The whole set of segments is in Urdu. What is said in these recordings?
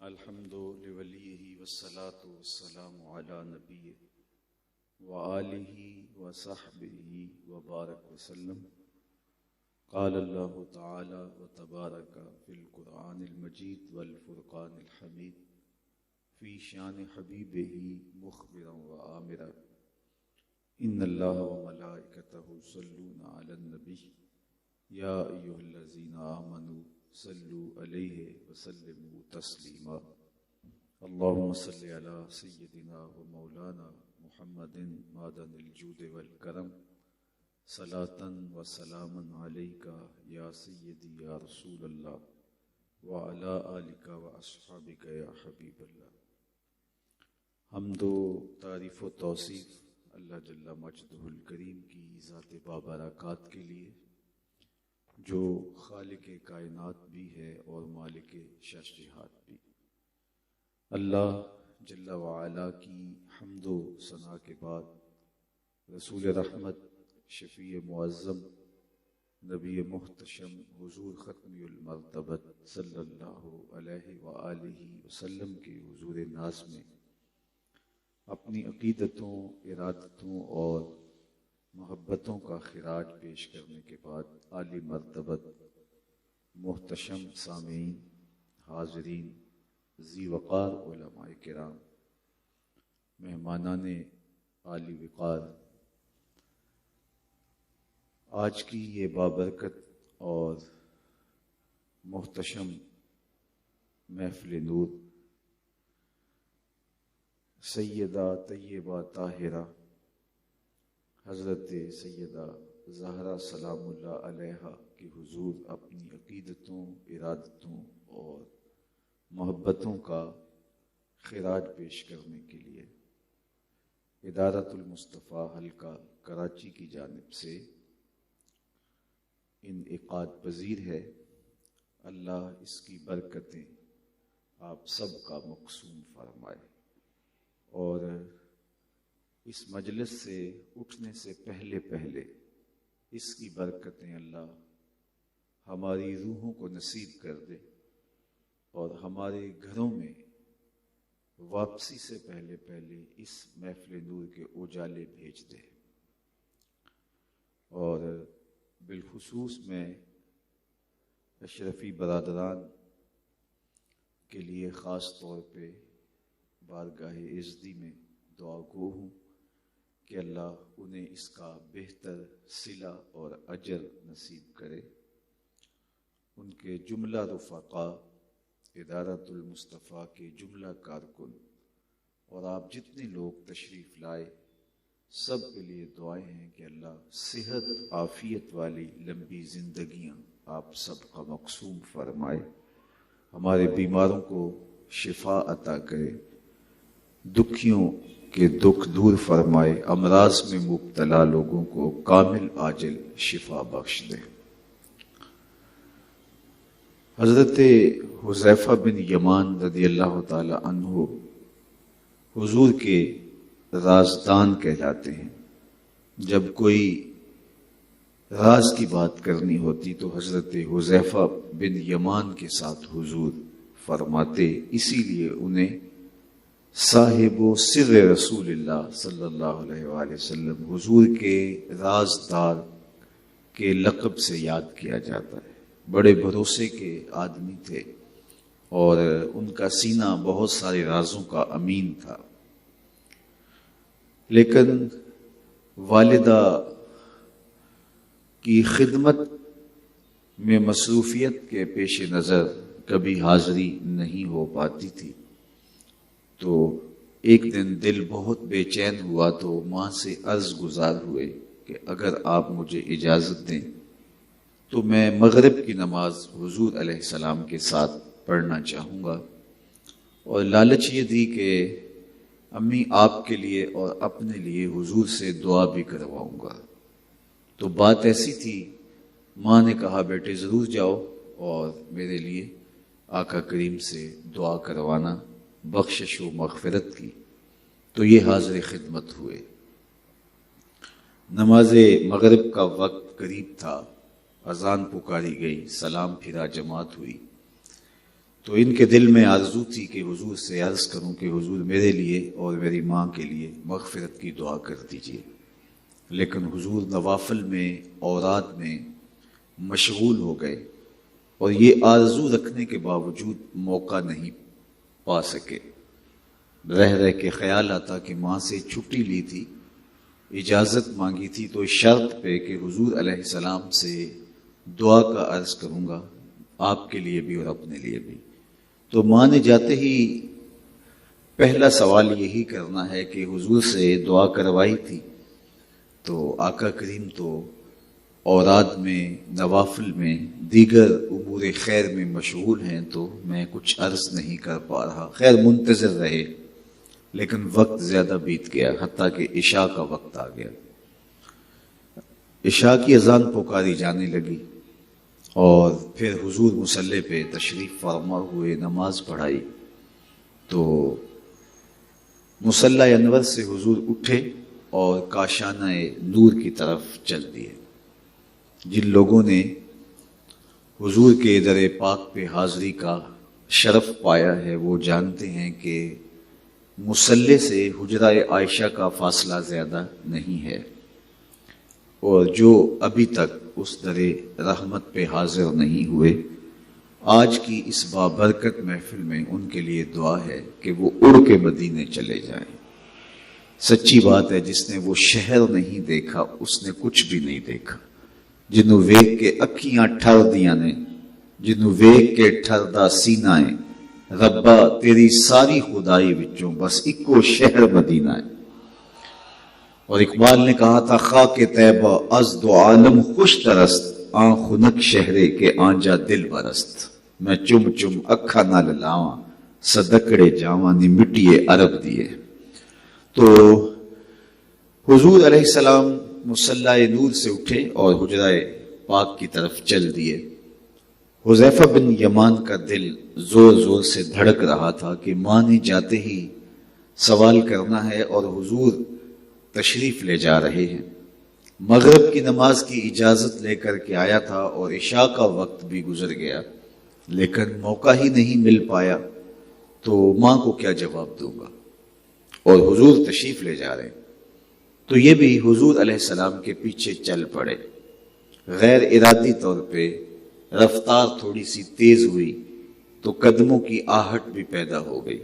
الحمد لولیہ والصلاة والسلام علی نبیہ وآلہ وصحبہ وبارک وسلم۔ قال اللہ تعالی وتبارک فی القرآن المجید والفرقان الحمید فی شان حبیبہ مخبرا وآمرا۔ ان اللہ وملائکتہ یصلون علی النبی یا ایھا الذین آمنوا صلوا علیہ وسلموا تسلیما۔ اللہم صل علی سیدنا و مولانا محمد معدن الجود والکرم، صلاۃ و سلاما علیک یا سیدی یا رسول اللہ وعلی آلک و اصحابک یا حبیب اللہ۔ حمد و تعریف و توصیف اللہ جل مجدہ الکریم کی ذات بابرکات کے لیے، جو خالق کائنات بھی ہے اور مالک شش جہات بھی۔ اللہ جل وعلا کی حمد و ثنا کے بعد رسول رحمت، شفیع معظم، نبی محتشم حضور ختم المرتبت صلی اللہ علیہ وآلہ وسلم کے حضور ناز میں اپنی عقیدتوں، ارادتوں اور محبتوں کا خراج پیش کرنے کے بعد عالی مرتبت محتشم سامعین، حاضرین، ذی وقار علماء کرام، مہمانان عالی وقار، آج کی یہ بابرکت اور محتشم محفل نور سیدہ طیبہ طاہرہ حضرت سیدہ زہرا سلام اللہ علیہا کے حضور اپنی عقیدتوں، ارادتوں اور محبتوں کا خراج پیش کرنے کے لیے ادارۃ المصطفیٰ حلقہ کراچی کی جانب سے انعقاد پذیر ہے۔ اللہ اس کی برکتیں آپ سب کا مقسوم فرمائے، اور اس مجلس سے اٹھنے سے پہلے اس کی برکتیں اللہ ہماری روحوں کو نصیب کر دے، اور ہمارے گھروں میں واپسی سے پہلے اس محفل نور کے اجالے بھیج دے۔ اور بالخصوص میں اشرفی برادران کے لیے خاص طور پہ بارگاہ عزتی میں دعا گو ہوں کہ اللہ انہیں اس کا بہتر صلہ اور اجر نصیب کرے۔ ان کے جملہ رفقا، ادارۃ المصطفیٰ کے جملہ کارکن، اور آپ جتنے لوگ تشریف لائے سب کے لیے دعائیں ہیں کہ اللہ صحت عافیت والی لمبی زندگیاں آپ سب کا مقسوم فرمائے، ہمارے بیماروں کو شفا عطا کرے، دکھیوں کے دکھ دور فرمائے، امراض میں مبتلا لوگوں کو کامل عاجل شفا بخش دے۔ حضرت حذیفہ بن یمان رضی اللہ تعالی عنہ حضور کے رازدان کہلاتے ہیں۔ جب کوئی راز کی بات کرنی ہوتی تو حضرت حذیفہ بن یمان کے ساتھ حضور فرماتے، اسی لیے انہیں صاحب و سر رسول اللہ صلی اللہ علیہ وآلہ وسلم، حضور کے رازدار کے لقب سے یاد کیا جاتا ہے۔ بڑے بھروسے کے آدمی تھے، اور ان کا سینہ بہت سارے رازوں کا امین تھا، لیکن والدہ کی خدمت میں مصروفیت کے پیش نظر کبھی حاضری نہیں ہو پاتی تھی۔ تو ایک دن دل بہت بے چین ہوا تو ماں سے عرض گزار ہوئے کہ اگر آپ مجھے اجازت دیں تو میں مغرب کی نماز حضور علیہ السلام کے ساتھ پڑھنا چاہوں گا، اور لالچ یہ دی کہ امی آپ کے لیے اور اپنے لیے حضور سے دعا بھی کرواؤں گا۔ تو بات ایسی تھی، ماں نے کہا بیٹے ضرور جاؤ اور میرے لیے آقا کریم سے دعا کروانا بخشش و مغفرت کی۔ تو یہ حاضر خدمت ہوئے۔ نماز مغرب کا وقت قریب تھا، اذان پکاری گئی، سلام پھرا، جماعت ہوئی۔ تو ان کے دل میں آرزو تھی کہ حضور سے عرض کروں کہ حضور میرے لیے اور میری ماں کے لیے مغفرت کی دعا کر دیجیے، لیکن حضور نوافل میں اوراد میں مشغول ہو گئے اور یہ آرزو رکھنے کے باوجود موقع نہیں پا سکے۔ رہ رہ کے خیال آتا کہ ماں سے چھٹی لی تھی، اجازت مانگی تھی تو اس شرط پہ کہ حضور علیہ السلام سے دعا کا عرض کروں گا، آپ کے لیے بھی اور اپنے لیے بھی۔ تو ماں نے جاتے ہی پہلا سوال یہی کرنا ہے کہ حضور سے دعا کروائی تھی، تو آقا کریم تو اوراد میں، نوافل میں، دیگر امور خیر میں مشغول ہیں، تو میں کچھ عرض نہیں کر پا رہا۔ خیر منتظر رہے، لیکن وقت زیادہ بیت گیا، حتیٰ کہ عشاء کا وقت آ گیا۔ عشاء کی اذان پکاری جانے لگی اور پھر حضور مصلی پہ تشریف فرما ہوئے، نماز پڑھائی۔ تو مصلی انور سے حضور اٹھے اور کاشانہ نور کی طرف چل دیے۔ جن لوگوں نے حضور کے در پاک پہ حاضری کا شرف پایا ہے وہ جانتے ہیں کہ مصلی سے حجرہ عائشہ کا فاصلہ زیادہ نہیں ہے، اور جو ابھی تک اس در رحمت پہ حاضر نہیں ہوئے، آج کی اس بابرکت محفل میں ان کے لیے دعا ہے کہ وہ اڑ کے مدینے چلے جائیں۔ سچی بات ہے، جس نے وہ شہر نہیں دیکھا اس نے کچھ بھی نہیں دیکھا۔ جنوں ویکھ کے اکھیاں ٹھر دیاں نے، جنوں ویکھ کے ٹھردا سینہ ہے، ربا تیری ساری خدائی وچوں بس اکو شہر مدینہ ہے۔ اور اقبال نے کہا تھا، خاک طیبہ از دو عالم خوش ترست، آن خنک شہرے کے آنجا دل برست۔ میں چم چم اکھا نہ للاواں، صدقڑے جاواں نی مٹیے عرب دیے۔ تو حضور علیہ السلام مصلی نور سے اٹھے اور حجرہ پاک کی طرف چل دیے۔ حذیفہ بن یمان کا دل زور زور سے دھڑک رہا تھا کہ ماں نے جاتے ہی سوال کرنا ہے اور حضور تشریف لے جا رہے ہیں۔ مغرب کی نماز کی اجازت لے کر کے آیا تھا اور عشاء کا وقت بھی گزر گیا، لیکن موقع ہی نہیں مل پایا، تو ماں کو کیا جواب دوں گا، اور حضور تشریف لے جا رہے ہیں۔ تو یہ بھی حضور علیہ السلام کے پیچھے چل پڑے۔ غیر ارادی طور پہ رفتار تھوڑی سی تیز ہوئی تو قدموں کی آہٹ بھی پیدا ہو گئی۔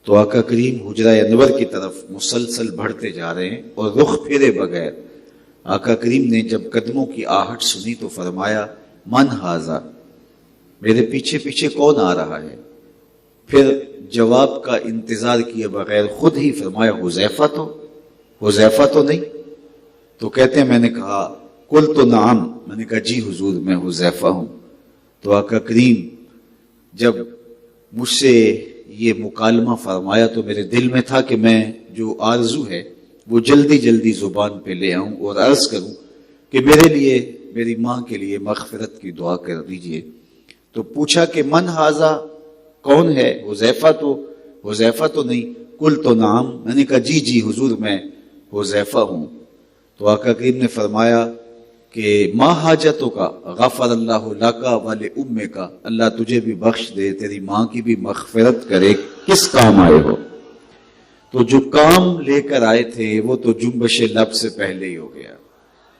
تو آقا کریم حجرہ انور کی طرف مسلسل بڑھتے جا رہے ہیں اور رخ پھیرے بغیر آقا کریم نے جب قدموں کی آہٹ سنی تو فرمایا، من ھذا، میرے پیچھے پیچھے کون آ رہا ہے؟ پھر جواب کا انتظار کیے بغیر خود ہی فرمایا، حذیفہ تو نہیں؟ تو کہتے ہیں میں نے کہا، قلت نعم، میں نے کہا جی حضور میں حذیفہ ہوں۔ تو آقا کریم جب مجھ سے یہ مکالمہ فرمایا تو میرے دل میں تھا کہ میں جو آرزو ہے وہ جلدی جلدی زبان پہ لے آؤں اور عرض کروں کہ میرے لیے، میری ماں کے لیے مغفرت کی دعا کر دیجئے۔ تو پوچھا کہ من ھذا، کون ہے؟ حذیفہ تو نہیں؟ قلت نعم، میں نے کہا جی جی حضور میں حذیفہ ہوں۔ تو آقا کریم نے فرمایا کہ ما حاجتوں کا، غفر اللہ لکا ولأمک، اللہ تجھے بھی بخش دے، تیری ماں کی بھی مغفرت کرے، کس کام آئے ہو؟ تو جو کام لے کر آئے تھے وہ تو جنبش لب سے پہلے ہی ہو گیا،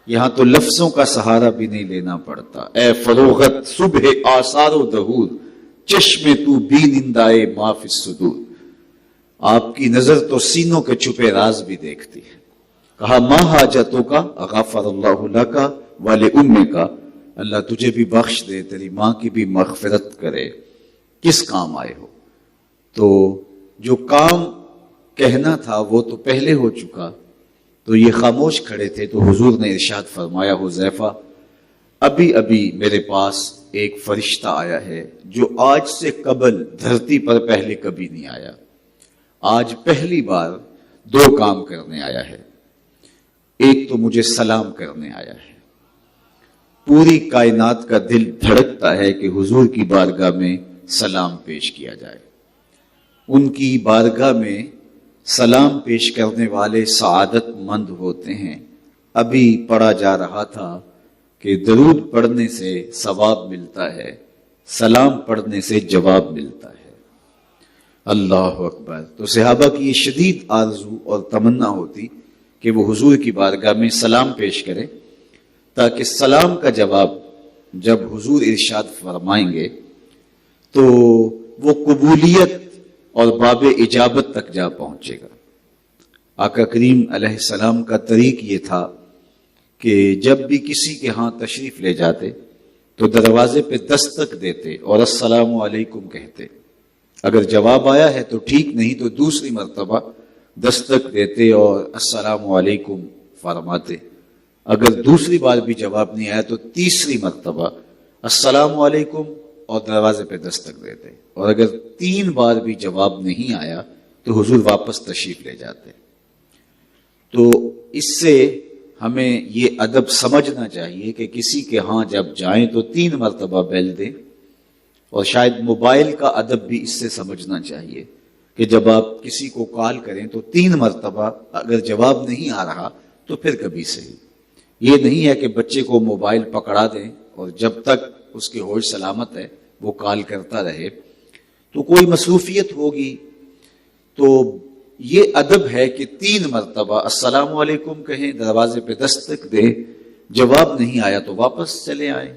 یہاں تو لفظوں کا سہارا بھی نہیں لینا پڑتا۔ اے فروغت صبح آثار و دہور، چشم تو بینندائے ما فی الصدور، آپ کی نظر تو سینوں کے چھپے راز بھی دیکھتی ہے۔ کہا ما حاجتوں کا، غفر اللہ لکا ولأمک، اللہ تجھے بھی بخش دے، تیری ماں کی بھی مغفرت کرے، کس کام آئے ہو؟ تو جو کام کہنا تھا وہ تو پہلے ہو چکا، تو یہ خاموش کھڑے تھے۔ تو حضور نے ارشاد فرمایا، حذیفہ ابھی ابھی میرے پاس ایک فرشتہ آیا ہے جو آج سے قبل دھرتی پر پہلے کبھی نہیں آیا، آج پہلی بار دو کام کرنے آیا ہے۔ ایک تو مجھے سلام کرنے آیا ہے، پوری کائنات کا دل دھڑکتا ہے کہ حضور کی بارگاہ میں سلام پیش کیا جائے۔ ان کی بارگاہ میں سلام پیش کرنے والے سعادت مند ہوتے ہیں۔ ابھی پڑھا جا رہا تھا کہ درود پڑھنے سے ثواب ملتا ہے، سلام پڑھنے سے جواب ملتا ہے۔ اللہ اکبر۔ تو صحابہ کی یہ شدید آرزو اور تمنا ہوتی کہ وہ حضور کی بارگاہ میں سلام پیش کرے، تاکہ سلام کا جواب جب حضور ارشاد فرمائیں گے تو وہ قبولیت اور باب اجابت تک جا پہنچے گا۔ آقا کریم علیہ السلام کا طریق یہ تھا کہ جب بھی کسی کے ہاں تشریف لے جاتے تو دروازے پہ دستک دیتے اور السلام علیکم کہتے۔ اگر جواب آیا ہے تو ٹھیک، نہیں تو دوسری مرتبہ دستک دیتے اور السلام علیکم فرماتے۔ اگر دوسری بار بھی جواب نہیں آیا تو تیسری مرتبہ السلام علیکم اور دروازے پہ دستک دیتے، اور اگر 3 بار بھی جواب نہیں آیا تو حضور واپس تشریف لے جاتے۔ تو اس سے ہمیں یہ ادب سمجھنا چاہیے کہ کسی کے ہاں جب جائیں تو 3 مرتبہ بیل دیں، اور شاید موبائل کا ادب بھی اس سے سمجھنا چاہیے کہ جب آپ کسی کو کال کریں تو 3 مرتبہ اگر جواب نہیں آ رہا تو پھر کبھی صحیح۔ یہ نہیں ہے کہ بچے کو موبائل پکڑا دیں اور جب تک اس کے ہوش سلامت ہے وہ کال کرتا رہے، تو کوئی مصروفیت ہوگی۔ تو یہ ادب ہے کہ 3 مرتبہ السلام علیکم کہیں، دروازے پہ دستک دیں، جواب نہیں آیا تو واپس چلے آئیں۔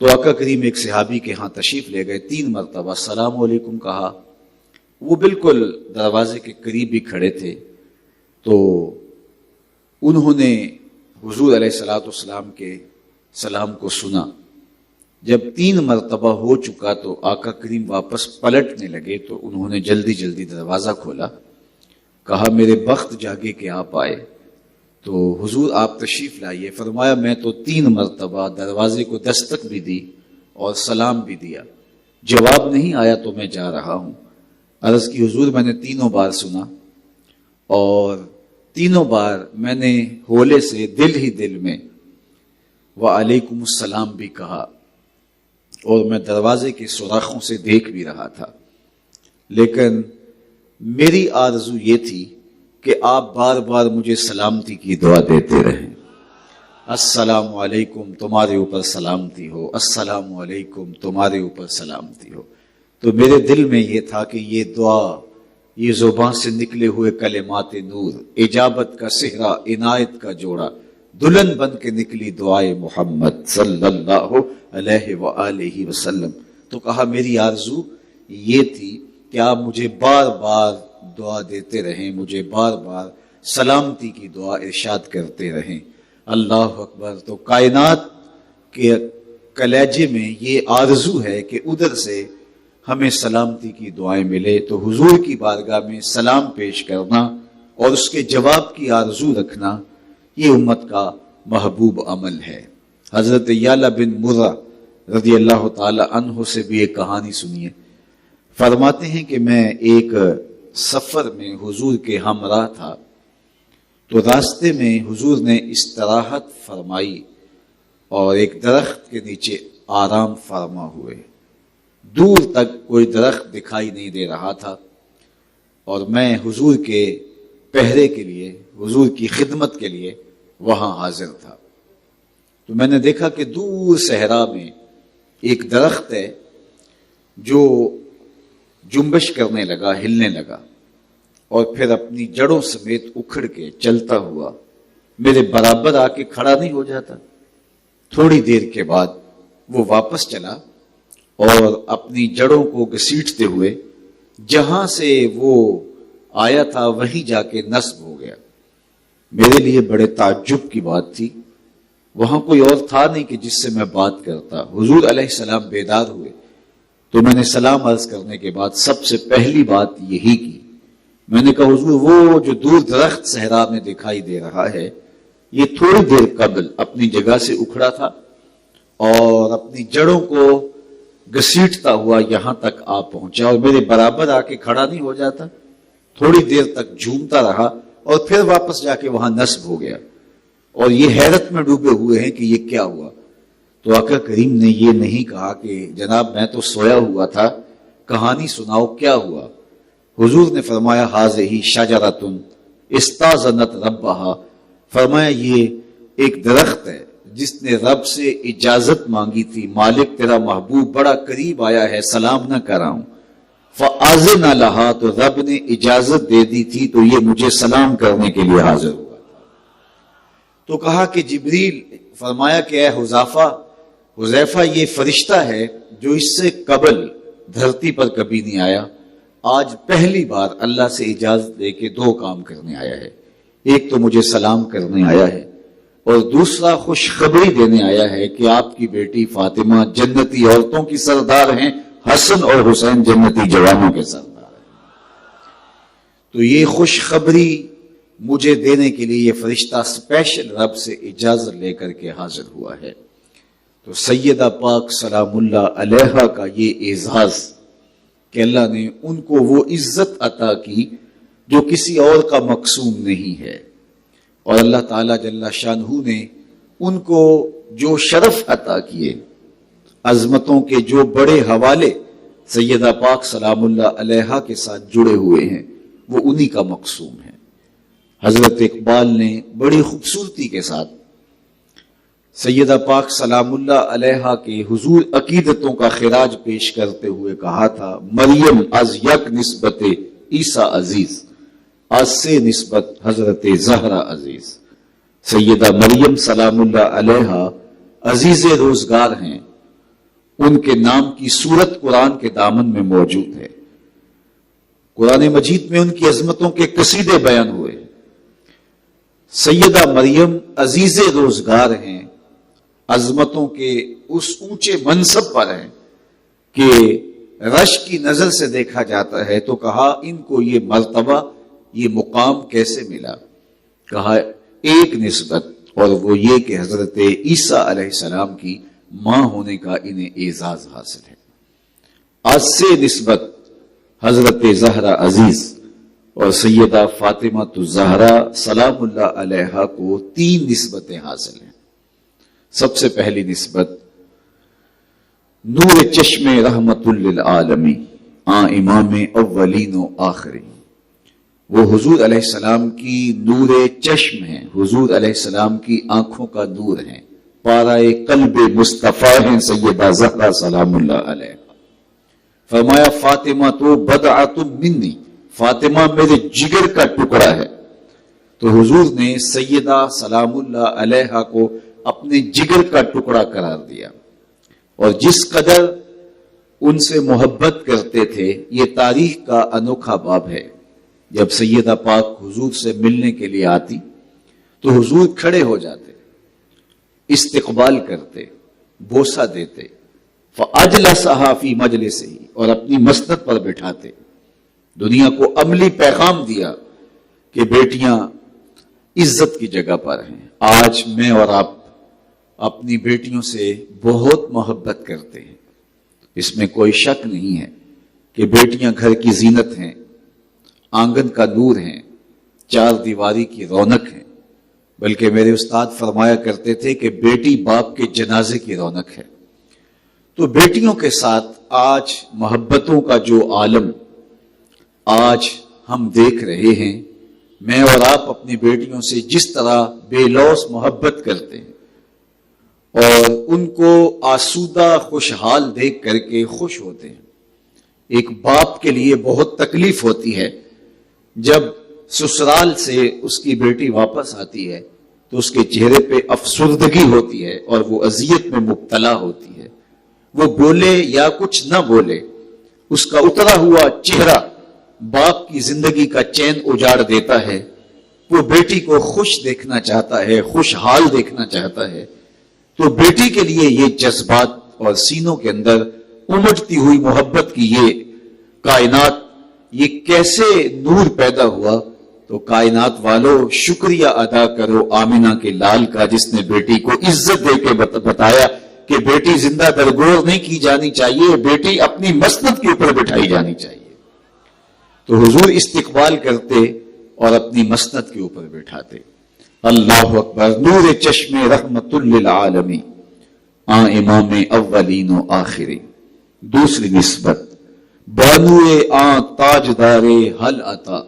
تو آقا کریم ایک صحابی کے ہاں تشریف لے گئے، 3 مرتبہ السلام علیکم کہا۔ وہ بالکل دروازے کے قریب ہی کھڑے تھے، تو انہوں نے حضور علیہ السلام کے سلام کو سنا۔ جب 3 مرتبہ ہو چکا تو آقا کریم واپس پلٹنے لگے، تو انہوں نے جلدی جلدی دروازہ کھولا، کہا میرے بخت جاگے کہ آپ آئے۔ تو حضور آپ تشریف لائیے۔ فرمایا میں تو 3 مرتبہ دروازے کو دستک بھی دی اور سلام بھی دیا، جواب نہیں آیا تو میں جا رہا ہوں۔ عرض کی حضور میں نے 3 بار سنا، اور 3 بار میں نے ہولے سے دل ہی دل میں وعلیکم السلام بھی کہا، اور میں دروازے کے سوراخوں سے دیکھ بھی رہا تھا، لیکن میری آرزو یہ تھی کہ آپ بار بار مجھے سلامتی کی دعا دیتے رہیں۔ السلام علیکم، تمہارے اوپر سلامتی ہو، السلام علیکم، تمہارے اوپر سلامتی ہو۔ تو میرے دل میں یہ تھا کہ یہ دعا، یہ زبان سے نکلے ہوئے کلمات نور، اجابت کا صحرا، عنایت کا جوڑا، دلہن بن کے نکلی دعائے محمد صلی اللہ علیہ وآلہ وسلم۔ تو کہا میری آرزو یہ تھی کہ آپ مجھے بار بار دعا دیتے رہیں، مجھے بار بار سلامتی کی دعا ارشاد کرتے رہیں۔ اللہ اکبر۔ تو کائنات کے کلیجے میں یہ آرزو ہے کہ ادھر سے ہمیں سلامتی کی دعائیں ملے، تو حضور کی بارگاہ میں سلام پیش کرنا اور اس کے جواب کی آرزو رکھنا یہ امت کا محبوب عمل ہے۔ حضرت یعلا بن مرہ رضی اللہ تعالی عنہ سے بھی ایک کہانی سنیے۔ فرماتے ہیں کہ میں ایک سفر میں حضور کے ہمراہ تھا، تو راستے میں حضور نے استراحت فرمائی اور ایک درخت کے نیچے آرام فرما ہوئے۔ دور تک کوئی درخت دکھائی نہیں دے رہا تھا، اور میں حضور کے پہرے کے لیے، حضور کی خدمت کے لیے وہاں حاضر تھا۔ تو میں نے دیکھا کہ دور صحرا میں ایک درخت ہے جو جنبش کرنے لگا، ہلنے لگا، اور پھر اپنی جڑوں سمیت اکھڑ کے چلتا ہوا میرے برابر آ کے کھڑا نہیں ہو جاتا۔ تھوڑی دیر کے بعد وہ واپس چلا اور اپنی جڑوں کو گھسیٹتے ہوئے جہاں سے وہ آیا تھا وہیں جا کے نصب ہو گیا۔ میرے لیے بڑے تعجب کی بات تھی، وہاں کوئی اور تھا نہیں کہ جس سے میں بات کرتا۔ حضور علیہ السلام بیدار ہوئے، تو میں نے سلام عرض کرنے کے بعد سب سے پہلی بات یہی کی، میں نے کہا حضور وہ جو دور درخت صحرا میں دکھائی دے رہا ہے، یہ تھوڑی دیر قبل اپنی جگہ سے اکھڑا تھا اور اپنی جڑوں کو گھسیٹتا ہوا یہاں تک آ پہنچا، اور میرے برابر آ کے کھڑا نہیں ہو جاتا، تھوڑی دیر تک جھومتا رہا اور پھر واپس جا کے وہاں نصب ہو گیا، اور یہ حیرت میں ڈوبے ہوئے ہیں کہ یہ کیا ہوا۔ تو آقا کریم نے یہ نہیں کہا کہ جناب میں تو سویا ہوا تھا، کہانی سناؤ کیا ہوا۔ حضور نے فرمایا ہذہ شجرۃ استاذنت ربہا، فرمایا یہ ایک درخت ہے جس نے رب سے اجازت مانگی تھی، مالک تیرا محبوب بڑا قریب آیا ہے، سلام نہ کراؤں، فآذن لہا، تو رب نے اجازت دے دی تھی تو یہ مجھے سلام کرنے کے لیے حاضر ہوا۔ تو کہا کہ جبریل، فرمایا کہ اے حذیفہ یہ فرشتہ ہے جو اس سے قبل دھرتی پر کبھی نہیں آیا، آج پہلی بار اللہ سے اجازت لے کے دو کام کرنے آیا ہے، ایک تو مجھے سلام کرنے آیا ہے اور دوسرا خوشخبری دینے آیا ہے کہ آپ کی بیٹی فاطمہ جنتی عورتوں کی سردار ہیں، حسن اور حسین جنتی جوانوں کے سردار ہیں۔ تو یہ خوشخبری مجھے دینے کے لیے یہ فرشتہ اسپیشل رب سے اجازت لے کر کے حاضر ہوا ہے۔ تو سیدہ پاک سلام اللہ علیہا کا یہ اعزاز کہ اللہ نے ان کو وہ عزت عطا کی جو کسی اور کا مقسوم نہیں ہے، اور اللہ تعالیٰ جل شانہ نے ان کو جو شرف عطا کیے، عظمتوں کے جو بڑے حوالے سیدہ پاک سلام اللہ علیہا کے ساتھ جڑے ہوئے ہیں، وہ انہی کا مقسوم ہے۔ حضرت اقبال نے بڑی خوبصورتی کے ساتھ سیدہ پاک سلام اللہ علیہا کے حضور عقیدتوں کا خراج پیش کرتے ہوئے کہا تھا، مریم از یک نسبت عیسیٰ عزیز، آج سے نسبت حضرت زہرا عزیز۔ سیدہ مریم سلام اللہ علیہا عزیز روزگار ہیں، ان کے نام کی سورت قرآن کے دامن میں موجود ہے، قرآن مجید میں ان کی عظمتوں کے قصیدے بیان ہوئے۔ سیدہ مریم عزیز روزگار ہیں، عظمتوں کے اس اونچے منصب پر ہیں کہ رش کی نظر سے دیکھا جاتا ہے تو کہا ان کو یہ مرتبہ، یہ مقام کیسے ملا؟ کہا ایک نسبت، اور وہ یہ کہ حضرت عیسیٰ علیہ السلام کی ماں ہونے کا انہیں اعزاز حاصل ہے۔ آج سے نسبت حضرت زہرا عزیز اور سیدہ فاطمہ الزہرا سلام اللہ علیہا کو 3 نسبتیں حاصل ہیں۔ سب سے پہلی نسبت نور چشم رحمت للعالمین، امام اولین و آخرین، وہ حضور علیہ السلام کی نور چشم ہیں، حضور علیہ السلام کی آنکھوں کا نور ہیں، پارائے قلب مصطفیٰ ہیں سیدہ زہرا سلام اللہ علیہ۔ فرمایا فاطمہ تو بدعۃ منی، فاطمہ میرے جگر کا ٹکڑا ہے۔ تو حضور نے سیدہ سلام اللہ علیہا کو اپنے جگر کا ٹکڑا قرار دیا، اور جس قدر ان سے محبت کرتے تھے یہ تاریخ کا انوکھا باب ہے۔ جب سیدہ پاک حضور سے ملنے کے لیے آتی تو حضور کھڑے ہو جاتے، استقبال کرتے، بوسہ دیتے، فاجلسہا فی مجلسہ، اور اپنی مسند پر بٹھاتے۔ دنیا کو عملی پیغام دیا کہ بیٹیاں عزت کی جگہ پر ہیں۔ آج میں اور آپ اپنی بیٹیوں سے بہت محبت کرتے ہیں، اس میں کوئی شک نہیں ہے کہ بیٹیاں گھر کی زینت ہیں، آنگن کا نور ہیں، 4 دیواری کی رونق ہیں، بلکہ میرے استاد فرمایا کرتے تھے کہ بیٹی باپ کے جنازے کی رونق ہے۔ تو بیٹیوں کے ساتھ آج محبتوں کا جو عالم آج ہم دیکھ رہے ہیں، میں اور آپ اپنی بیٹیوں سے جس طرح بے لوث محبت کرتے ہیں اور ان کو آسودہ خوشحال دیکھ کر کے خوش ہوتے ہیں، ایک باپ کے لیے بہت تکلیف ہوتی ہے جب سسرال سے اس کی بیٹی واپس آتی ہے تو اس کے چہرے پہ افسردگی ہوتی ہے اور وہ اذیت میں مبتلا ہوتی ہے۔ وہ بولے یا کچھ نہ بولے، اس کا اترا ہوا چہرہ باپ کی زندگی کا چین اجاڑ دیتا ہے۔ وہ بیٹی کو خوش دیکھنا چاہتا ہے، خوشحال دیکھنا چاہتا ہے۔ تو بیٹی کے لیے یہ جذبات اور سینوں کے اندر امجتی ہوئی محبت کی یہ کائنات، یہ کیسے نور پیدا ہوا؟ تو کائنات والوں شکریہ ادا کرو آمنہ کے لال کا، جس نے بیٹی کو عزت دے کے بتایا کہ بیٹی زندہ درگور نہیں کی جانی چاہیے، بیٹی اپنی مسند کے اوپر بٹھائی جانی چاہیے۔ تو حضور استقبال کرتے اور اپنی مسند کے اوپر بٹھاتے۔ اللہ اکبر، نور چشم رحمت للعالمین، امام اولین و آخرین۔ دوسری نسبت بانو تاجدار حل عطا،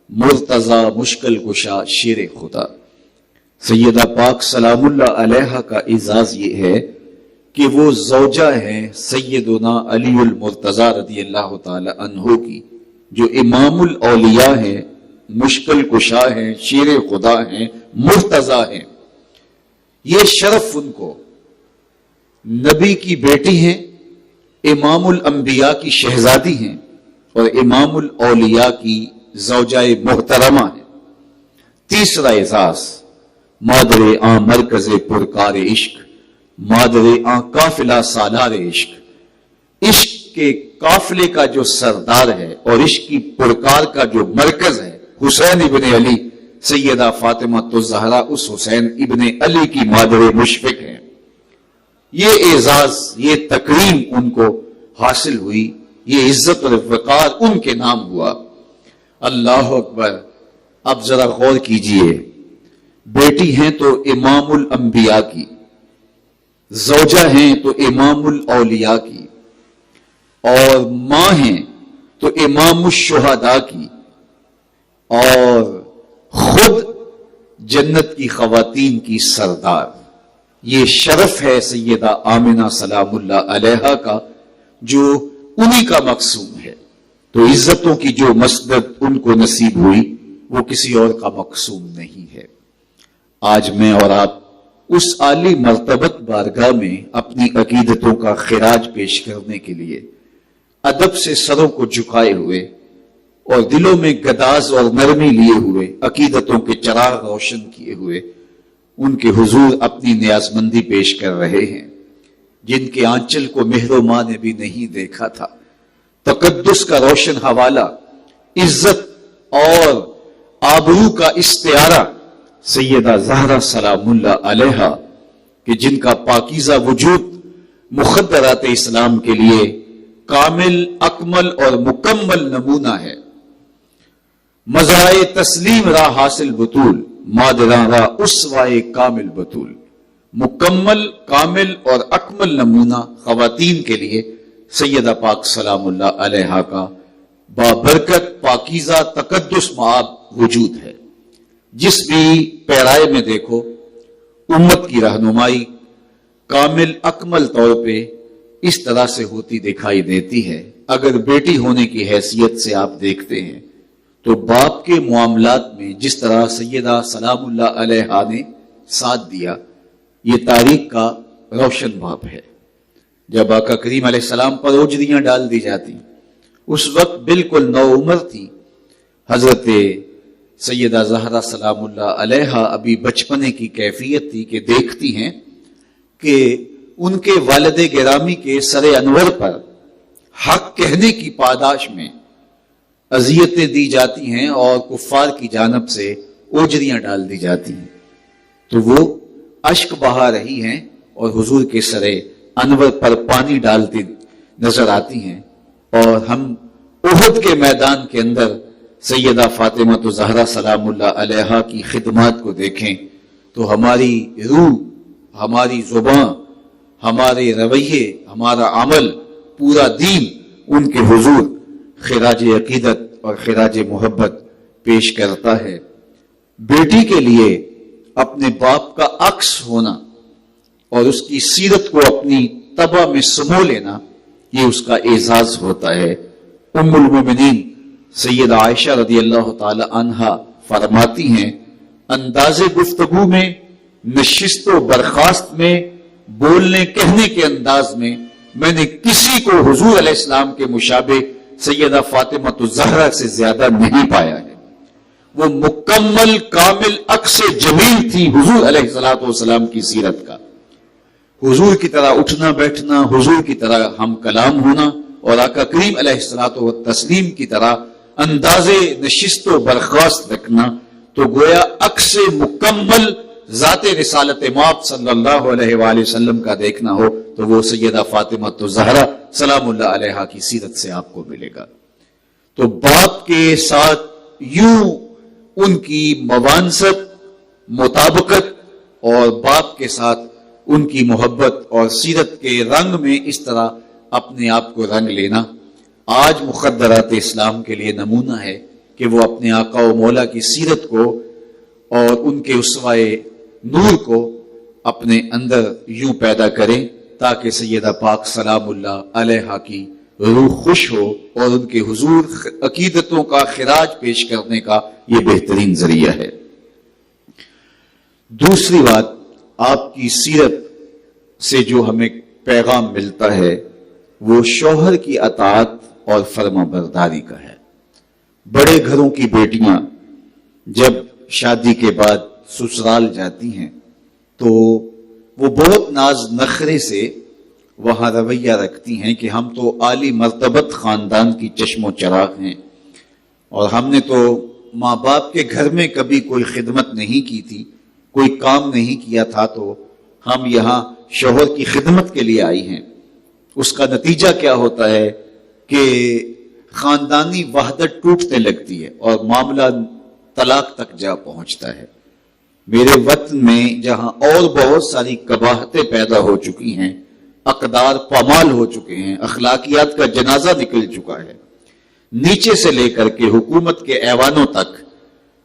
مرتضی مشکل کشا شیر خدا۔ سیدہ پاک سلام اللہ علیہا کا اعزاز یہ ہے کہ وہ زوجہ ہیں سیدنا علی المرتضی رضی اللہ تعالی عنہ کی، جو امام الاولیاء ہیں، مشکل کشا ہیں، شیر خدا ہیں، مرتضی ہیں۔ یہ شرف ان کو، نبی کی بیٹی ہیں، امام الانبیاء کی شہزادی ہیں اور امام الاولیاء کی زوجہ محترمہ ہیں۔ تیسرا اعزاز، مادر آن مرکز پرکار عشق، مادر آن قافلہ سالار عشق، عشق کے قافلے کا جو سردار ہے اور عشق کی پرکار کا جو مرکز ہے، حسین ابن علی، سیدہ فاطمہ الزہرا اس حسین ابن علی کی مادر مشفق ہے۔ یہ اعزاز، یہ تکریم ان کو حاصل ہوئی، یہ عزت اور وقار ان کے نام ہوا۔ اللہ اکبر۔ اب ذرا غور کیجئے، بیٹی ہیں تو امام الانبیاء کی، زوجہ ہیں تو امام الاولیاء کی، اور ماں ہیں تو امام الشہداء کی، اور خود جنت کی خواتین کی سردار۔ یہ شرف ہے سیدہ آمنہ سلام اللہ علیہا کا، جو انہی کا مقسوم ہے۔ تو عزتوں کی جو مسند ان کو نصیب ہوئی وہ کسی اور کا مقسوم نہیں ہے۔ آج میں اور آپ اس عالی مرتبت بارگاہ میں اپنی عقیدتوں کا خراج پیش کرنے کے لیے ادب سے سروں کو جھکائے ہوئے اور دلوں میں گداز اور نرمی لیے ہوئے، عقیدتوں کے چراغ روشن کیے ہوئے ان کے حضور اپنی نیازمندی پیش کر رہے ہیں، جن کے آنچل کو مہر و ماں نے بھی نہیں دیکھا تھا۔ تقدس کا روشن حوالہ، عزت اور آبرو کا استعارہ سیدہ زہرا سلام اللہ علیہا، کہ جن کا پاکیزہ وجود مخدرات اسلام کے لیے کامل، اکمل اور مکمل نمونہ ہے۔ مزرائے تسلیم را حاصل بطول، مادران را اسوائے کامل بطول۔ مکمل، کامل اور اکمل نمونہ خواتین کے لیے سیدہ پاک سلام اللہ علیہا کا بابرکت، پاکیزہ، تقدس مآب وجود ہے۔ جس بھی پیرائے میں دیکھو، امت کی رہنمائی کامل، اکمل طور پہ اس طرح سے ہوتی دکھائی دیتی ہے۔ اگر بیٹی ہونے کی حیثیت سے آپ دیکھتے ہیں تو باپ کے معاملات میں جس طرح سیدہ سلام اللہ علیہا نے ساتھ دیا، یہ تاریخ کا روشن باب ہے۔ جب آقا کریم علیہ السلام پر اوجریاں ڈال دی جاتی، اس وقت بالکل نو عمر تھی حضرت سیدہ زہرا سلام اللہ علیہا، ابھی بچپنے کی کیفیت تھی کہ دیکھتی ہیں کہ ان کے والد گرامی کے سر انور پر حق کہنے کی پاداش میں اذیتیں دی جاتی ہیں اور کفار کی جانب سے اوجریاں ڈال دی جاتی ہیں، تو وہ اشک بہا رہی ہیں اور حضور کے سر انور پر پانی ڈالتی نظر آتی ہیں۔ اور ہم احد کے میدان کے اندر سیدہ فاطمہ الزہرا سلام اللہ علیہا کی خدمات کو دیکھیں تو ہماری روح، ہماری زبان، ہمارے رویے، ہمارا عمل، پورا دین ان کے حضور خراج عقیدت اور خراج محبت پیش کرتا ہے۔ بیٹی کے لیے اپنے باپ کا عکس ہونا اور اس کی سیرت کو اپنی طبع میں سمو لینا، یہ اس کا اعزاز ہوتا ہے۔ ام المومنین سیدہ عائشہ رضی اللہ تعالی عنہا فرماتی ہیں، انداز گفتگو میں، نشست و برخاست میں، بولنے کہنے کے انداز میں نے کسی کو حضور علیہ السلام کے مشابہ سیدہ فاطمہ الزہرا سے زیادہ نہیں پایا ہے۔ وہ مکمل، کامل، عکس جمیل تھی حضور علیہ السلام کی سیرت کا۔ حضور کی طرح اٹھنا بیٹھنا، حضور کی طرح ہم کلام ہونا، اور آقا کریم علیہ الصلوۃ والتسلیم کی طرح انداز نشست و برخاست رکھنا، تو گویا عکس مکمل ذات رسالت مآب صلی اللہ علیہ وآلہ وسلم کا دیکھنا ہو تو وہ سیدہ فاطمہ الزہرا سلام اللہ علیہا کی سیرت سے آپ کو ملے گا۔ تو باپ کے ساتھ یوں ان کی موانست، مطابقت، اور باپ کے ساتھ ان کی محبت اور سیرت کے رنگ میں اس طرح اپنے آپ کو رنگ لینا آج مخدرات اسلام کے لیے نمونہ ہے کہ وہ اپنے آقا و مولا کی سیرت کو اور ان کے اسوائے نور کو اپنے اندر یوں پیدا کریں تاکہ سیدہ پاک سلام اللہ علیہا کی روح خوش ہو اور ان کے حضور عقیدتوں کا خراج پیش کرنے کا یہ بہترین ذریعہ ہے۔ دوسری بات، آپ کی سیرت سے جو ہمیں پیغام ملتا ہے وہ شوہر کی اطاعت اور فرما برداری کا ہے۔ بڑے گھروں کی بیٹیاں جب شادی کے بعد سسرال جاتی ہیں تو وہ بہت ناز نخرے سے وہاں رویہ رکھتی ہیں کہ ہم تو عالی مرتبت خاندان کی چشم و چراغ ہیں اور ہم نے تو ماں باپ کے گھر میں کبھی کوئی خدمت نہیں کی تھی، کوئی کام نہیں کیا تھا، تو ہم یہاں شوہر کی خدمت کے لیے آئی ہیں۔ اس کا نتیجہ کیا ہوتا ہے کہ خاندانی وحدت ٹوٹنے لگتی ہے اور معاملہ طلاق تک جا پہنچتا ہے۔ میرے وطن میں جہاں اور بہت ساری قباحتیں پیدا ہو چکی ہیں، اقدار پامال ہو چکے ہیں، اخلاقیات کا جنازہ نکل چکا ہے، نیچے سے لے کر کے حکومت کے ایوانوں تک،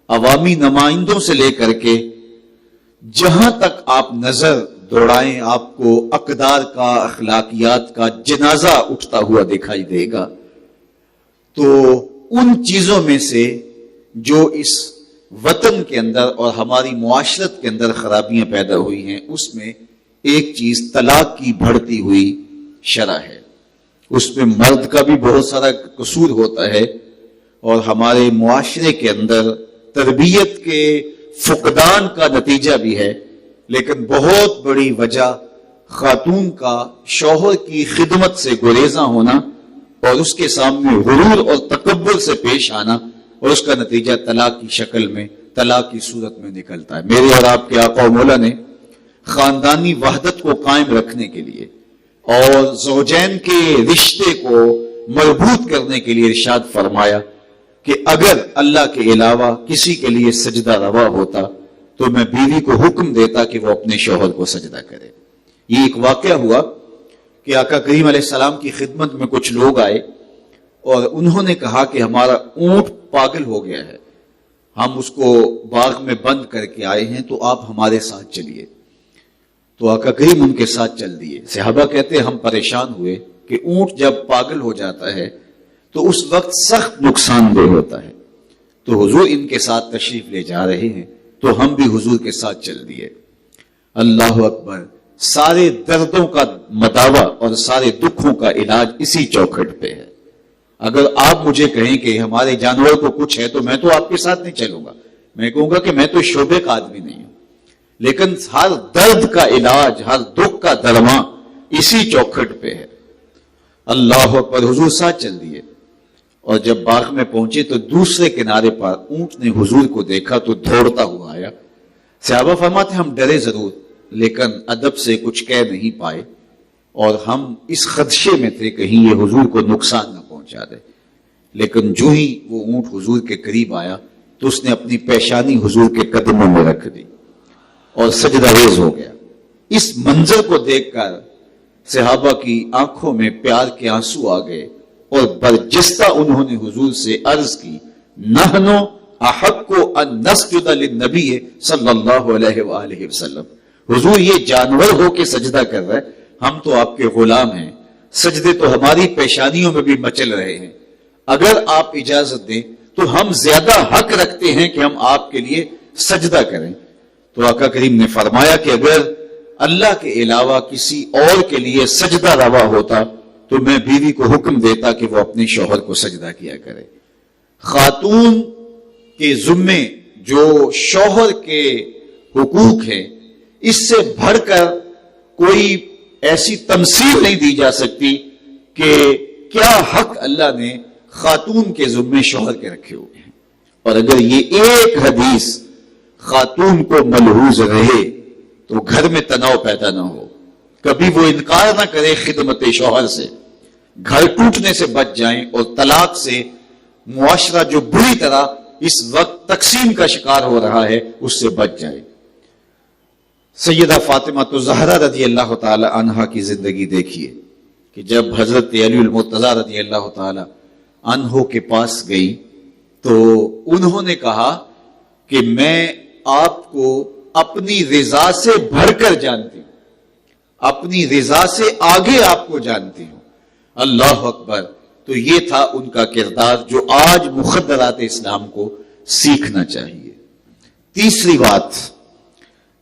عوامی نمائندوں سے لے کر کے جہاں تک آپ نظر دوڑائیں آپ کو اقدار کا، اخلاقیات کا جنازہ اٹھتا ہوا دکھائی دے گا۔ تو ان چیزوں میں سے جو اس وطن کے اندر اور ہماری معاشرت کے اندر خرابیاں پیدا ہوئی ہیں، اس میں ایک چیز طلاق کی بڑھتی ہوئی شرح ہے۔ اس میں مرد کا بھی بہت سارا قصور ہوتا ہے اور ہمارے معاشرے کے اندر تربیت کے فقدان کا نتیجہ بھی ہے، لیکن بہت بڑی وجہ خاتون کا شوہر کی خدمت سے گریزاں ہونا اور اس کے سامنے غرور اور تکبر سے پیش آنا، اور اس کا نتیجہ طلاق کی شکل میں، طلاق کی صورت میں نکلتا ہے۔ میرے اور آپ کے آقا و مولا نے خاندانی وحدت کو قائم رکھنے کے لیے اور زوجین کے رشتے کو مربوط کرنے کے لیے ارشاد فرمایا کہ اگر اللہ کے علاوہ کسی کے لیے سجدہ روا ہوتا تو میں بیوی کو حکم دیتا کہ وہ اپنے شوہر کو سجدہ کرے۔ یہ ایک واقعہ ہوا کہ آقا کریم علیہ السلام کی خدمت میں کچھ لوگ آئے اور انہوں نے کہا کہ ہمارا اونٹ پاگل ہو گیا ہے، ہم اس کو باغ میں بند کر کے آئے ہیں، تو آپ ہمارے ساتھ چلیے۔ تو آقا کریم ان کے ساتھ چل دیے۔ صحابہ کہتے ہیں ہم پریشان ہوئے کہ اونٹ جب پاگل ہو جاتا ہے تو اس وقت سخت نقصان دہ ہوتا ہے، تو حضور ان کے ساتھ تشریف لے جا رہے ہیں تو ہم بھی حضور کے ساتھ چل دیے۔ اللہ اکبر! سارے دردوں کا مداوع اور سارے دکھوں کا علاج اسی چوکھٹ پہ ہے۔ اگر آپ مجھے کہیں کہ ہمارے جانور کو کچھ ہے تو میں تو آپ کے ساتھ نہیں چلوں گا، میں کہوں گا کہ میں تو شعبے کا آدمی نہیں ہوں، لیکن ہر درد کا علاج، ہر دکھ کا درما اسی چوکھٹ پہ ہے۔ اللہ اکبر! حضور ساتھ چل دیے اور جب باغ میں پہنچے تو دوسرے کنارے پر اونٹ نے حضور کو دیکھا تو دوڑتا ہوا آیا۔ صحابہ فرماتے ہم ڈرے ضرور لیکن ادب سے کچھ کہہ نہیں پائے اور ہم اس خدشے میں تھے کہیں یہ حضور کو نقصان نہ پہنچا دے، لیکن جو ہی وہ اونٹ حضور کے قریب آیا تو اس نے اپنی پیشانی حضور کے قدموں میں رکھ دی اور سجدہ ریز ہو گیا۔ اس منظر کو دیکھ کر صحابہ کی آنکھوں میں پیار کے آنسو آ گئے اور برجستہ انہوں نے حضور سے عرض کی، نحنو احق ان نسجد للنبی صلی اللہ علیہ وآلہ وسلم، حضور یہ جانور ہو کے سجدہ کر رہا ہے، ہم تو آپ کے غلام ہیں، سجدے تو ہماری پیشانیوں میں بھی مچل رہے ہیں، اگر آپ اجازت دیں تو ہم زیادہ حق رکھتے ہیں کہ ہم آپ کے لیے سجدہ کریں۔ تو آقا کریم نے فرمایا کہ اگر اللہ کے علاوہ کسی اور کے لیے سجدہ روا ہوتا تو میں بیوی کو حکم دیتا کہ وہ اپنے شوہر کو سجدہ کیا کرے۔ خاتون کے ذمے جو شوہر کے حقوق ہیں، اس سے بڑھ کر کوئی ایسی تمثیل نہیں دی جا سکتی کہ کیا حق اللہ نے خاتون کے ذمے شوہر کے رکھے ہوئے ہیں، اور اگر یہ ایک حدیث خاتون کو ملحوظ رہے تو گھر میں تناؤ پیدا نہ ہو، کبھی وہ انکار نہ کرے خدمت شوہر سے، گھر ٹوٹنے سے بچ جائیں اور طلاق سے معاشرہ جو بری طرح اس وقت تقسیم کا شکار ہو رہا ہے اس سے بچ جائے۔ سیدہ فاطمہ الزہرا رضی اللہ تعالی عنہا کی زندگی دیکھیے کہ جب حضرت علی المرتضیٰ رضی اللہ تعالی عنہ کے پاس گئی تو انہوں نے کہا کہ میں آپ کو اپنی رضا سے بڑھ کر جانتی ہوں، اپنی رضا سے آگے آپ کو جانتی ہوں۔ اللہ اکبر۔ تو یہ تھا ان کا کردار جو آج مخدرات اسلام کو سیکھنا چاہیے۔ تیسری بات،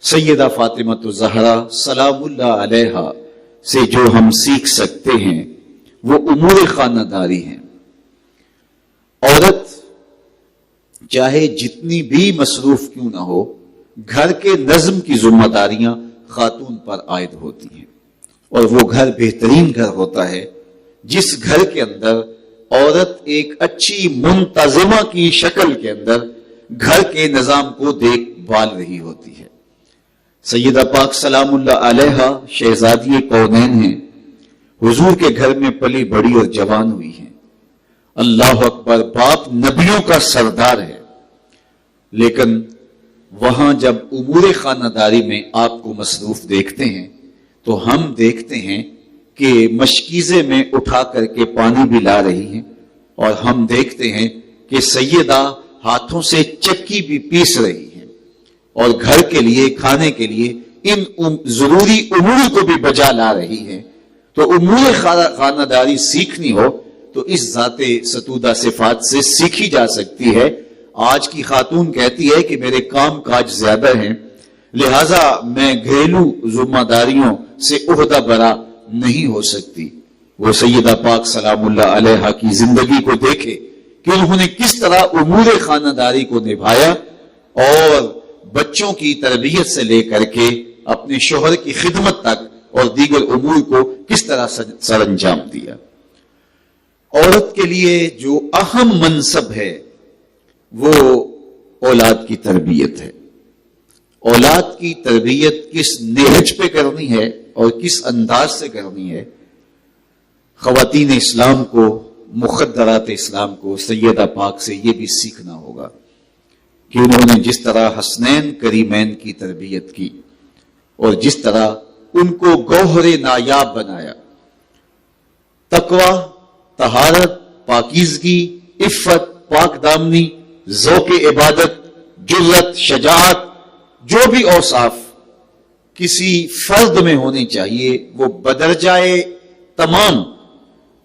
سیدہ فاطمہ الزہرا سلام اللہ علیہا سے جو ہم سیکھ سکتے ہیں وہ امور خانہ داری ہیں۔ عورت چاہے جتنی بھی مصروف کیوں نہ ہو، گھر کے نظم کی ذمہ داریاں خاتون پر عائد ہوتی ہیں، اور وہ گھر بہترین گھر ہوتا ہے جس گھر کے اندر عورت ایک اچھی منتظمہ کی شکل کے اندر گھر کے نظام کو دیکھ بھال رہی ہوتی ہے۔ سیدہ پاک سلام اللہ علیہا شہزادی کونین ہیں، حضور کے گھر میں پلی بڑی اور جوان ہوئی ہیں۔ اللہ اکبر، باپ نبیوں کا سردار ہے، لیکن وہاں جب امور خانہ داری میں آپ کو مصروف دیکھتے ہیں تو ہم دیکھتے ہیں کہ مشکیزے میں اٹھا کر کے پانی بھی لا رہی ہیں، اور ہم دیکھتے ہیں کہ سیدہ ہاتھوں سے چکی بھی پیس رہی ہیں، اور گھر کے لیے کھانے کے لیے ان ضروری امور کو بھی بجا لا رہی ہیں۔ تو امور خانہ داری سیکھنی ہو تو اس ذات ستودہ صفات سے سیکھی جا سکتی ہے۔ آج کی خاتون کہتی ہے کہ میرے کام کاج زیادہ ہیں، لہٰذا میں گھریلو ذمہ داریوں سے عہدہ برا نہیں ہو سکتی۔ وہ سیدہ پاک سلام اللہ علیہا کی زندگی کو دیکھے کہ انہوں نے کس طرح امور خانہ داری کو نبھایا، اور بچوں کی تربیت سے لے کر کے اپنے شوہر کی خدمت تک اور دیگر امور کو کس طرح سر انجام دیا۔ عورت کے لیے جو اہم منصب ہے وہ اولاد کی تربیت ہے۔ اولاد کی تربیت کس نہج پہ کرنی ہے اور کس انداز سے کرنی ہے، خواتین اسلام کو، مخدرات اسلام کو سیدہ پاک سے یہ بھی سیکھنا ہوگا کہ انہوں نے جس طرح حسنین کریمین کی تربیت کی اور جس طرح ان کو گوہر نایاب بنایا، تقوی، طہارت، پاکیزگی، عفت، پاک دامنی، ذوق عبادت، جرت، شجاعت، جو بھی اوصاف کسی فرد میں ہونی چاہیے وہ بدرجائے تمام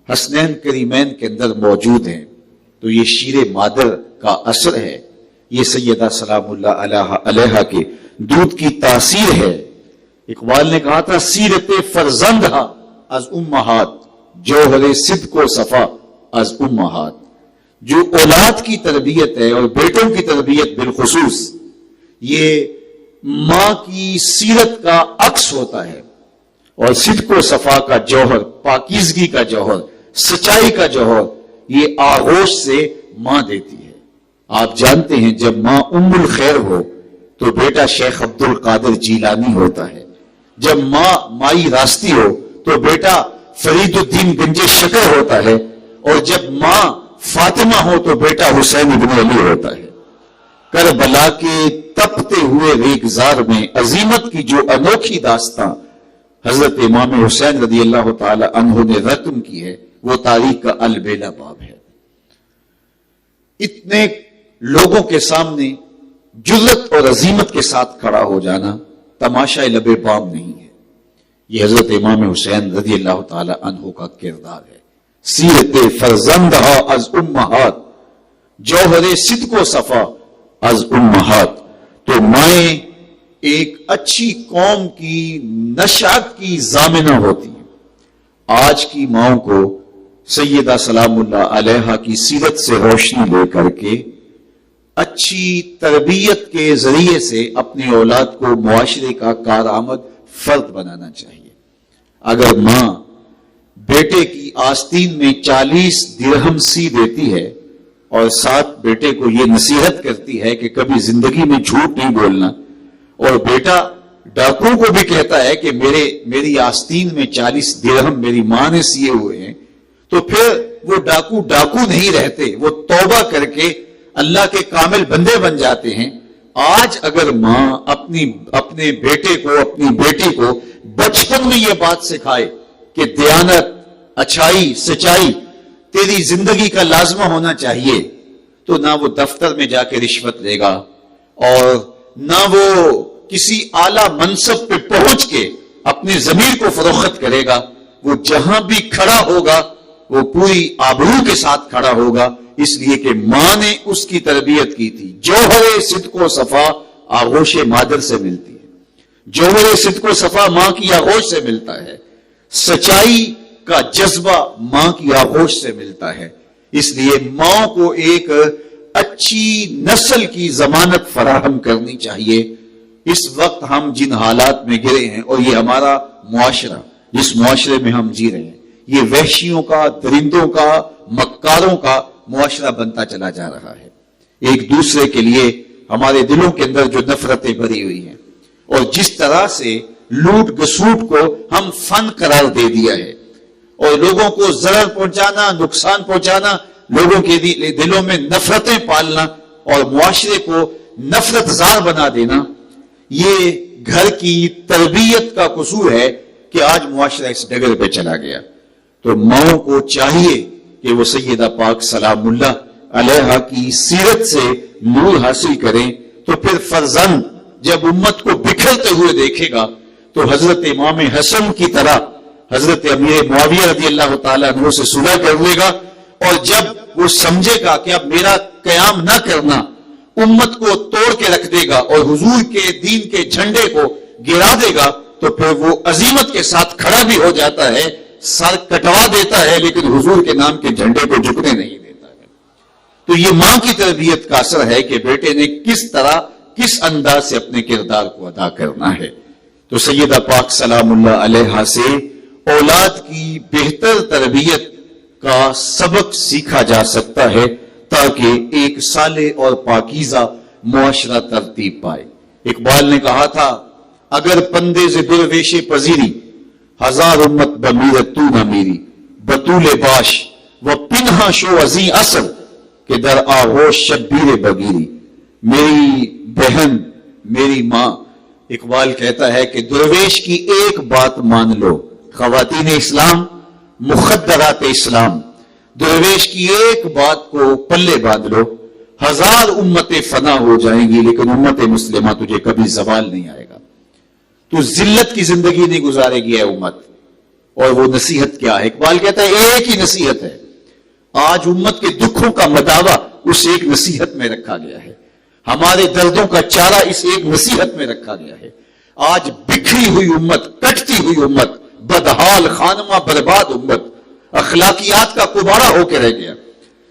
حسنین کریمین کے اندر موجود ہیں۔ تو یہ شیر مادر کا اثر ہے، یہ سیدہ سلام اللہ علیہا کے دودھ کی تاثیر ہے۔ اقبال نے کہا تھا سیرت فرزندہ از امہات، جوہر صدق و صفا از امہات۔ جو اولاد کی تربیت ہے اور بیٹوں کی تربیت بالخصوص، یہ ماں کی سیرت کا عکس ہوتا ہے، اور صدق و صفا کا جوہر، پاکیزگی کا جوہر، سچائی کا جوہر یہ آغوش سے ماں دیتی ہے۔ آپ جانتے ہیں جب ماں ام الخیر ہو تو بیٹا شیخ عبد القادر جیلانی ہوتا ہے، جب ماں مائی راستی ہو تو بیٹا فرید الدین گنج شکر ہوتا ہے، اور جب ماں فاطمہ ہو تو بیٹا حسین ابن علی ہوتا ہے۔ کربلا کے تپتے ہوئے ریگزار میں عظیمت کی جو انوکھی داستاں حضرت امام حسین رضی اللہ تعالی عنہ نے رقم کی ہے وہ تاریخ کا البیلا باب ہے۔ اتنے لوگوں کے سامنے جرت اور عظیمت کے ساتھ کھڑا ہو جانا تماشا لب بام نہیں ہے، یہ حضرت امام حسین رضی اللہ تعالی عنہ کا کردار ہے۔ سیرت فرزندہ از امہات، جوہر صدق و صفا از امہات۔ تو مائیں ایک اچھی قوم کی نشأت کی ضامنہ ہوتی ہیں۔ آج کی ماؤں کو سیدہ سلام اللہ علیہا کی سیرت سے روشنی لے کر کے اچھی تربیت کے ذریعے سے اپنی اولاد کو معاشرے کا کارآمد فرد بنانا چاہیے۔ اگر ماں بیٹے کی آستین میں 40 درہم سی دیتی ہے اور ساتھ بیٹے کو یہ نصیحت کرتی ہے کہ کبھی زندگی میں جھوٹ نہیں بولنا، اور بیٹا ڈاکو کو بھی کہتا ہے کہ میری آستین میں 40 درہم میری ماں نے سیے ہوئے ہیں، تو پھر وہ ڈاکو نہیں رہتے، وہ توبہ کر کے اللہ کے کامل بندے بن جاتے ہیں۔ آج اگر ماں اپنے بیٹے کو، اپنی بیٹی کو بچپن میں یہ بات سکھائے کہ دیانت، اچھائی، سچائی تیری زندگی کا لازمہ ہونا چاہیے، تو نہ وہ دفتر میں جا کے رشوت لے گا، اور نہ وہ کسی اعلیٰ منصب پہ پہنچ کے اپنے ضمیر کو فروخت کرے گا، وہ جہاں بھی کھڑا ہوگا وہ پوری آبرو کے ساتھ کھڑا ہوگا، اس لیے کہ ماں نے اس کی تربیت کی تھی۔ جوہر صدق و صفا آغوش مادر سے ملتی ہے، جوہر صدق و صفا ماں کی آغوش سے ملتا ہے، سچائی کا جذبہ ماں کی آغوش سے ملتا ہے۔ اس لیے ماں کو ایک اچھی نسل کی ضمانت فراہم کرنی چاہیے۔ اس وقت ہم جن حالات میں گرے ہیں اور یہ ہمارا معاشرہ جس معاشرے میں ہم جی رہے ہیں، یہ وحشیوں کا، درندوں کا، مکاروں کا معاشرہ بنتا چلا جا رہا ہے۔ ایک دوسرے کے لیے ہمارے دلوں کے اندر جو نفرتیں بھری ہوئی ہیں، اور جس طرح سے لوٹ گسوٹ کو ہم فن قرار دے دیا ہے، اور لوگوں کو ضرر پہنچانا، نقصان پہنچانا، لوگوں کے دلوں میں نفرتیں پالنا اور معاشرے کو نفرت زار بنا دینا، یہ گھر کی تربیت کا قصور ہے کہ آج معاشرہ اس ڈگر پہ چلا گیا۔ تو ماؤں کو چاہیے کہ وہ سیدہ پاک سلام اللہ علیہا کی سیرت سے نور حاصل کریں، تو پھر فرزند جب امت کو بکھرتے ہوئے دیکھے گا تو حضرت امام حسن کی طرح حضرت امیر معاویہ رضی اللہ تعالیٰ عنہ سے صلح کر لے گا، اور جب وہ سمجھے گا کہ اب میرا قیام نہ کرنا امت کو توڑ کے رکھ دے گا اور حضور کے دین کے جھنڈے کو گرا دے گا، تو پھر وہ عزیمت کے ساتھ کھڑا بھی ہو جاتا ہے، سر کٹوا دیتا ہے، لیکن حضور کے نام کے جھنڈے کو جھکنے نہیں دیتا ہے۔ تو یہ ماں کی تربیت کا اثر ہے کہ بیٹے نے کس طرح، کس انداز سے اپنے کردار کو ادا کرنا ہے۔ تو سیدہ پاک سلام اللہ علیہا سے اولاد کی بہتر تربیت کا سبق سیکھا جا سکتا ہے، تاکہ ایک صالح اور پاکیزہ معاشرہ ترتیب پائے۔ اقبال نے کہا تھا، اگر پندے سے درویش پذیری، ہزار امت بمیرت تو نہ میری، بطول باش و پنہا شو ازیں اثر کہ در آغوش شبیر بگیری۔ میری بہن، میری ماں، اقبال کہتا ہے کہ درویش کی ایک بات مان لو، خواتین اسلام، مخدرات اسلام، درویش کی ایک بات کو پلے باندھ لو، ہزار امتیں فنا ہو جائیں گی لیکن امت مسلمہ تجھے کبھی زوال نہیں آئے گا۔ تو ذلت کی زندگی نہیں گزارے گی اے امت۔ اور وہ نصیحت کیا ہے؟ اقبال کہتا ہے ایک ہی نصیحت ہے۔ آج امت کے دکھوں کا مداوا اس ایک نصیحت میں رکھا گیا ہے، ہمارے دردوں کا چارہ اس ایک نصیحت میں رکھا گیا ہے۔ آج بکھری ہوئی امت، کٹتی ہوئی امت، بدحال خانمہ برباد امت، اخلاقیات کا کباڑہ ہو کے رہ گیا۔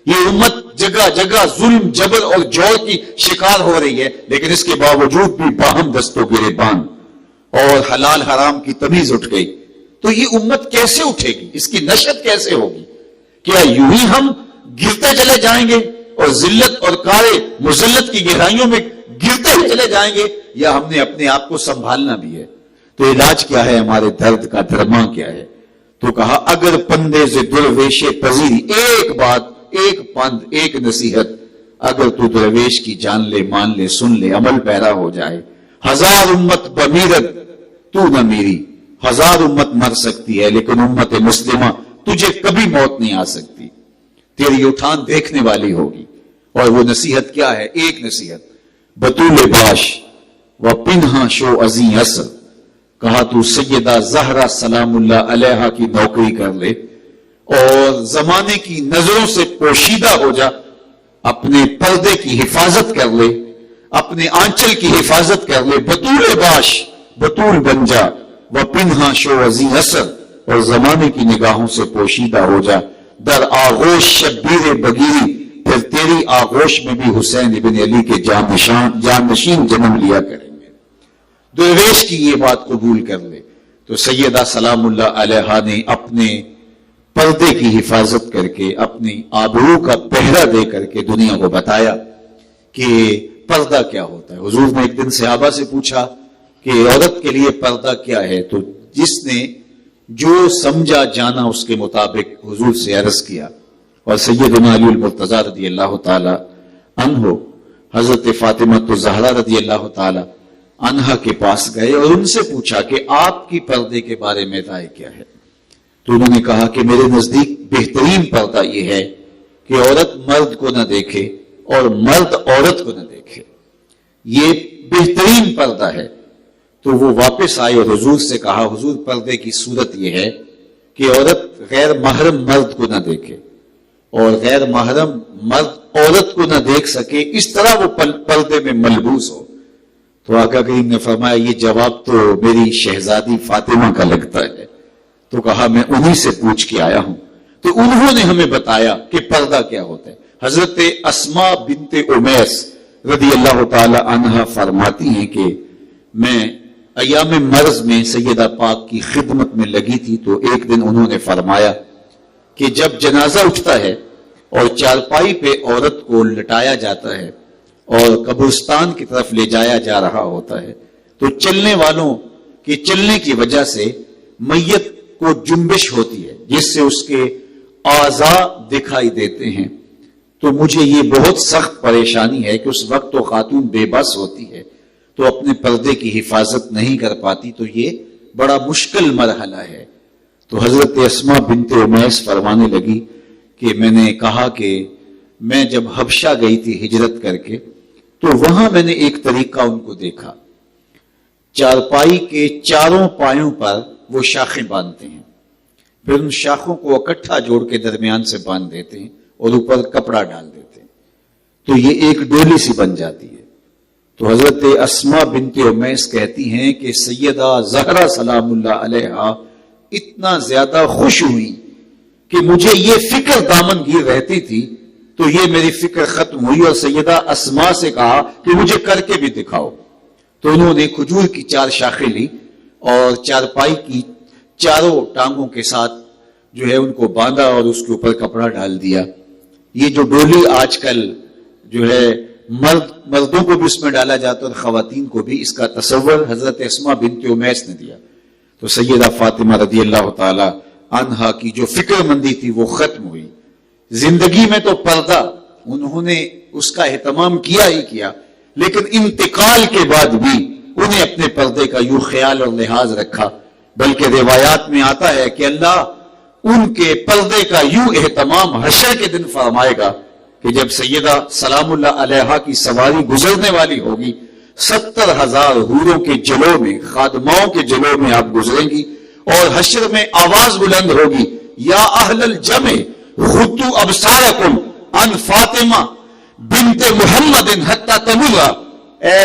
یہ امت جگہ جگہ ظلم، جبر اور جور کی شکار ہو رہی ہے، لیکن اس کے باوجود بھی باہم دست و گریبان اور حلال حرام کی تمیز اٹھ گئی۔ تو یہ امت کیسے اٹھے گی؟ اس کی نشت کیسے ہوگی؟ کیا یوں ہی ہم گرتے چلے جائیں گے اور ذلت اور کارے مذلت کی گہرائیوں میں گرتے ہی چلے جائیں گے، یا ہم نے اپنے آپ کو سنبھالنا بھی ہے؟ تو علاج کیا ہے؟ ہمارے درد کا درما کیا ہے؟ تو کہا اگر پندے سے درویش پذیری، ایک بات، ایک پند، ایک نصیحت، اگر تو درویش کی جان لے، مان لے، سن لے، عمل پیرا ہو جائے، ہزار امت بمیرت تو نہ میری، ہزار امت مر سکتی ہے لیکن امت مسلمہ تجھے کبھی موت نہیں آ سکتی، تیری اٹھان دیکھنے والی ہوگی۔ اور وہ نصیحت کیا ہے؟ ایک نصیحت، بطول باش و پنہا شو ازیں اثر، کہا تو سیدہ زہرا سلام اللہ علیہا کی نوکری کر لے اور زمانے کی نظروں سے پوشیدہ ہو جا، اپنے پردے کی حفاظت کر لے، اپنے آنچل کی حفاظت کر لے، بطول باش، بطول بن جا، و پنہا شو ازیں اثر، اور زمانے کی نگاہوں سے پوشیدہ ہو جا، در آغوش شبیر بگیری، پھر تیری آغوش میں بھی حسین ابن علی کے جانشین جنم لیا کریں گے۔ درویش کی یہ بات قبول کر لے۔ تو سیدہ سلام اللہ علیہا نے اپنے پردے کی حفاظت کر کے، اپنی آبرو کا پہرا دے کر کے دنیا کو بتایا کہ پردہ کیا ہوتا ہے۔ حضور نے ایک دن صحابہ سے پوچھا کہ عورت کے لیے پردہ کیا ہے؟ تو جس نے جو سمجھا جانا اس کے مطابق حضور سے عرض کیا، اور سیدنا علی المرتضیٰ رضی اللہ تعالی عنہ حضرت فاطمہ الزہرا رضی اللہ تعالی عنہا کے پاس گئے اور ان سے پوچھا کہ آپ کی پردے کے بارے میں رائے کیا ہے؟ تو انہوں نے کہا کہ میرے نزدیک بہترین پردہ یہ ہے کہ عورت مرد کو نہ دیکھے اور مرد عورت کو نہ دیکھے، یہ بہترین پردہ ہے۔ تو وہ واپس آئے اور حضور سے کہا حضور پردے کی صورت یہ ہے کہ عورت غیر محرم مرد کو نہ دیکھے اور غیر محرم مرد عورت کو نہ دیکھ سکے، اس طرح وہ پردے میں ملبوس ہو۔ تو آقا کریم نے فرمایا یہ جواب تو میری شہزادی فاطمہ کا لگتا ہے۔ تو کہا میں انہی سے پوچھ کے آیا ہوں، تو انہوں نے ہمیں بتایا کہ پردہ کیا ہوتا ہے۔ حضرت اسماء بنت امیس رضی اللہ تعالی عنہا فرماتی ہیں کہ میں ایام مرض میں سیدہ پاک کی خدمت میں لگی تھی، تو ایک دن انہوں نے فرمایا کہ جب جنازہ اٹھتا ہے اور چارپائی پہ عورت کو لٹایا جاتا ہے اور قبرستان کی طرف لے جایا جا رہا ہوتا ہے، تو چلنے والوں کے چلنے کی وجہ سے میت کو جنبش ہوتی ہے جس سے اس کے اعضاء دکھائی دیتے ہیں۔ تو مجھے یہ بہت سخت پریشانی ہے کہ اس وقت تو خاتون بے بس ہوتی ہے تو اپنے پردے کی حفاظت نہیں کر پاتی، تو یہ بڑا مشکل مرحلہ ہے۔ تو حضرت اسماء بنت امیس فرمانے لگی کہ میں نے کہا کہ میں جب حبشہ گئی تھی ہجرت کر کے، تو وہاں میں نے ایک طریقہ ان کو دیکھا، چارپائی کے چاروں پایوں پر وہ شاخیں باندھتے ہیں، پھر ان شاخوں کو اکٹھا جوڑ کے درمیان سے باندھ دیتے ہیں اور اوپر کپڑا ڈال دیتے ہیں، تو یہ ایک ڈولی سی بن جاتی ہے۔ تو حضرت اسماء بنت امیس کہتی ہیں کہ سیدہ زہرا سلام اللہ علیہا اتنا زیادہ خوش ہوئی کہ مجھے یہ فکر دامن گیر رہتی تھی، تو یہ میری فکر ختم ہوئی اور سیدہ اسماء سے کہا کہ مجھے کر کے بھی دکھاؤ۔ تو انہوں نے کھجور کی 4 شاخیں لی اور چارپائی کی چاروں ٹانگوں کے ساتھ جو ہے ان کو باندھا اور اس کے اوپر کپڑا ڈال دیا۔ یہ جو ڈولی آج کل جو ہے مردوں کو بھی اس میں ڈالا جاتا ہے اور خواتین کو بھی، اس کا تصور حضرت اسماء بنت امیس نے دیا۔ تو سیدہ فاطمہ رضی اللہ تعالی عنہا کی جو فکر مندی تھی وہ ختم ہوئی۔ زندگی میں تو پردہ انہوں نے اس کا اہتمام کیا ہی کیا، لیکن انتقال کے بعد بھی انہیں اپنے پردے کا یوں خیال اور لحاظ رکھا، بلکہ روایات میں آتا ہے کہ اللہ ان کے پردے کا یوں اہتمام حشر کے دن فرمائے گا کہ جب سیدہ سلام اللہ علیہا کی سواری گزرنے والی ہوگی، 70,000 حوروں کے جلوں میں، خادماؤں کے جلوں میں آپ گزریں گی اور حشر میں آواز بلند ہوگی، یا اہل الجمع غضوا ابصارکم عن فاطمہ بنت محمد حتی تمر، اے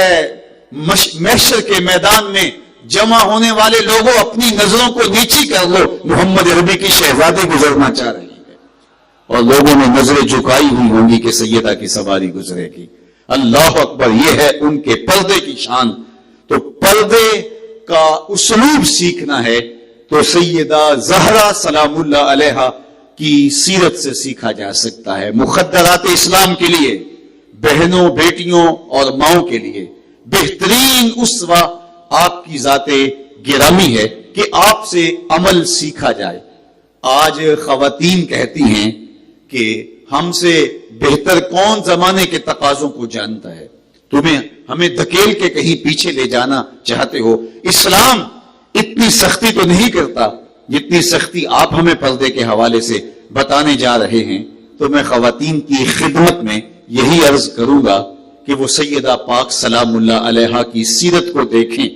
محشر کے میدان میں جمع ہونے والے لوگوں اپنی نظروں کو نیچی کر لو، محمد عربی کی شہزادی گزرنا چاہ رہی ہے، اور لوگوں نے نظریں جھکائی ہوئی ہوں گی کہ سیدہ کی سواری گزرے گی۔ اللہ اکبر، یہ ہے ان کے پردے کی شان۔ تو پردے کا اسلوب سیکھنا ہے تو سیدہ زہرا سلام اللہ علیہا کی سیرت سے سیکھا جا سکتا ہے۔ مخدرات اسلام کے لیے، بہنوں، بیٹیوں اور ماؤں کے لیے بہترین اسوہ آپ کی ذات گرامی ہے کہ آپ سے عمل سیکھا جائے۔ آج خواتین کہتی ہیں کہ ہم سے بہتر کون زمانے کے تقاضوں کو جانتا ہے، ہمیں دھکیل کے کہیں پیچھے لے جانا چاہتے ہو۔ اسلام اتنی سختی تو نہیں کرتا جتنی سختی آپ ہمیں پردے کے حوالے سے بتانے جا رہے ہیں۔ تو میں خواتین کی خدمت میں یہی عرض کروں گا کہ وہ سیدہ پاک سلام اللہ علیہا کی سیرت کو دیکھیں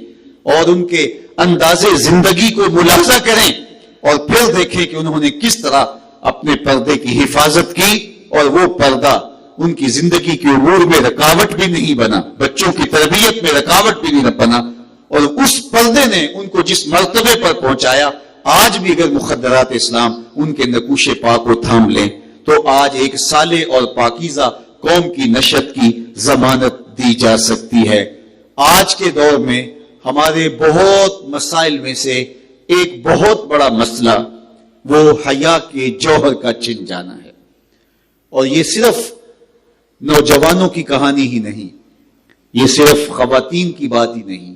اور ان کے انداز زندگی کو ملاحظہ کریں، اور پھر دیکھیں کہ انہوں نے کس طرح اپنے پردے کی حفاظت کی، اور وہ پردہ ان کی زندگی کے امور میں رکاوٹ بھی نہیں بنا، بچوں کی تربیت میں رکاوٹ بھی نہیں بنا، اور اس پردے نے ان کو جس مرتبے پر پہنچایا، آج بھی اگر مخدرات اسلام ان کے نقوش پا کو تھام لیں تو آج ایک صالح اور پاکیزہ قوم کی نشت کی ضمانت دی جا سکتی ہے۔ آج کے دور میں ہمارے بہت مسائل میں سے ایک بہت بڑا مسئلہ وہ حیا کے جوہر کا چھن جانا ہے، اور یہ صرف نوجوانوں کی کہانی ہی نہیں، یہ صرف خواتین کی بات ہی نہیں،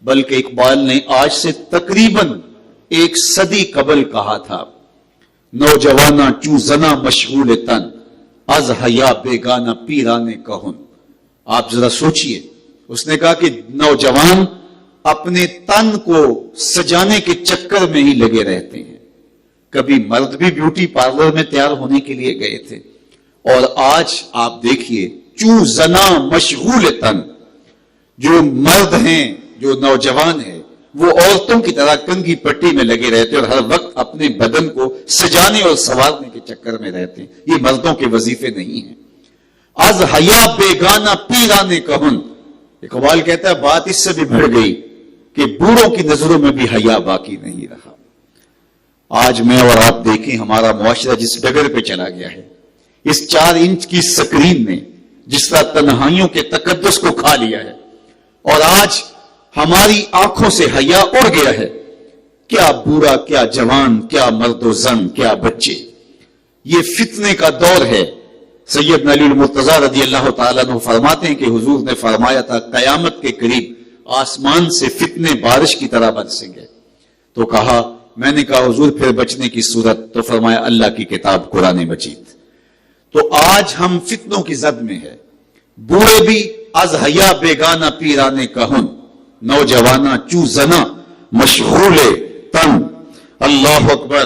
بلکہ اقبال نے آج سے تقریباً 1 صدی قبل کہا تھا، نوجوانہ چوں زنا مشغول تن از حیا بیگانہ پیرانے کہن۔ آپ ذرا سوچئے، اس نے کہا کہ نوجوان اپنے تن کو سجانے کے چکر میں ہی لگے رہتے ہیں۔ کبھی مرد بھی بیوٹی پارلر میں تیار ہونے کے لیے گئے تھے، اور آج آپ دیکھیے چوں زنا مشغول تن، جو مرد ہیں، جو نوجوان ہیں، وہ عورتوں کی طرح کنگھی پٹی میں لگے رہتے اور ہر وقت اپنے بدن کو سجانے اور سنوارنے کے چکر میں رہتے ہیں. یہ مردوں کے وظیفے نہیں ہیں. از حیا بیگانہ پیرانے کہن. اقبال کہتا ہے بات اس سے بھی بڑھ گئی کہ بوڑھوں کی نظروں میں بھی حیا باقی نہیں رہا. آج میں اور آپ دیکھیں ہمارا معاشرہ جس ڈگر پہ چلا گیا ہے، اس 4 انچ کی سکرین نے جس طرح تنہائیوں کے تقدس کو کھا لیا ہے، اور آج ہماری آنکھوں سے حیا اڑ گیا ہے. کیا بوڑھا، کیا جوان، کیا مرد و زن، کیا بچے. یہ فتنے کا دور ہے. سیدنا علی المرتضیٰ رضی اللہ تعالیٰ عنہ فرماتے ہیں کہ حضور نے فرمایا تھا قیامت کے قریب آسمان سے فتنے بارش کی طرح برسیں گے. تو کہا، میں نے کہا حضور پھر بچنے کی صورت؟ تو فرمایا اللہ کی کتاب قرآن مجید. تو آج ہم فتنوں کی زد میں ہے. بوڑھے بھی از حیا بیگانہ پیرانے کہن، نوجوانہ چو زنا مشغول تن. اللہ اکبر.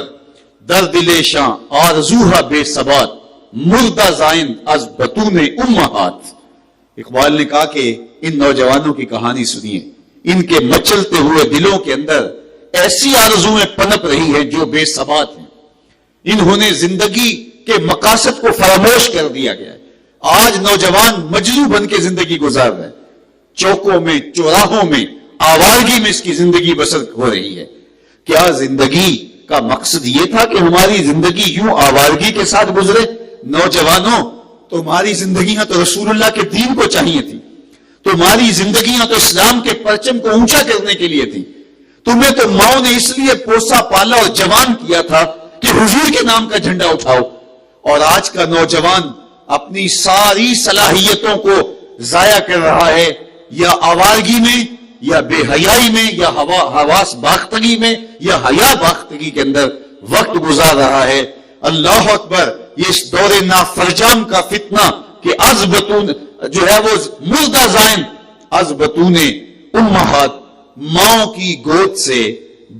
در دل شاں آرزوہا بے ثبات، مردہ زائن از بطون امہات. اقبال نے کہا کہ ان نوجوانوں کی کہانی سنیے. ان کے مچلتے ہوئے دلوں کے اندر ایسی آرزویں پنپ رہی ہیں جو بے ثبات ہیں. انہوں نے زندگی کے مقاصد کو فراموش کر دیا گیا ہے. آج نوجوان مجنوں بن کے زندگی گزار رہا ہے. چوکوں میں، چوراہوں میں، آوارگی میں اس کی زندگی بسر ہو رہی ہے. کیا زندگی کا مقصد یہ تھا کہ ہماری زندگی یوں آوارگی کے ساتھ گزرے؟ نوجوانوں، تمہاری زندگیاں تو رسول اللہ کے دین کو چاہیے تھی. تمہاری زندگیاں تو اسلام کے پرچم کو اونچا کرنے کے لیے تھی. تمہیں تو ماؤں نے اس لیے پوسا پالا اور جوان کیا تھا کہ حضور کے نام کا جھنڈا اٹھاؤ. اور آج کا نوجوان اپنی ساری صلاحیتوں کو ضائع کر رہا ہے، یا آوارگی میں، یا بے حیائی میں، یا حواس باختگی میں، یا حیا باختگی کے اندر وقت گزار رہا ہے. اللہ اکبر. یہ اس دور نافرجام کا فتنہ کہ از بطون جو ہے وہ مردہ زائن از بطون امہات، ماؤں کی گود سے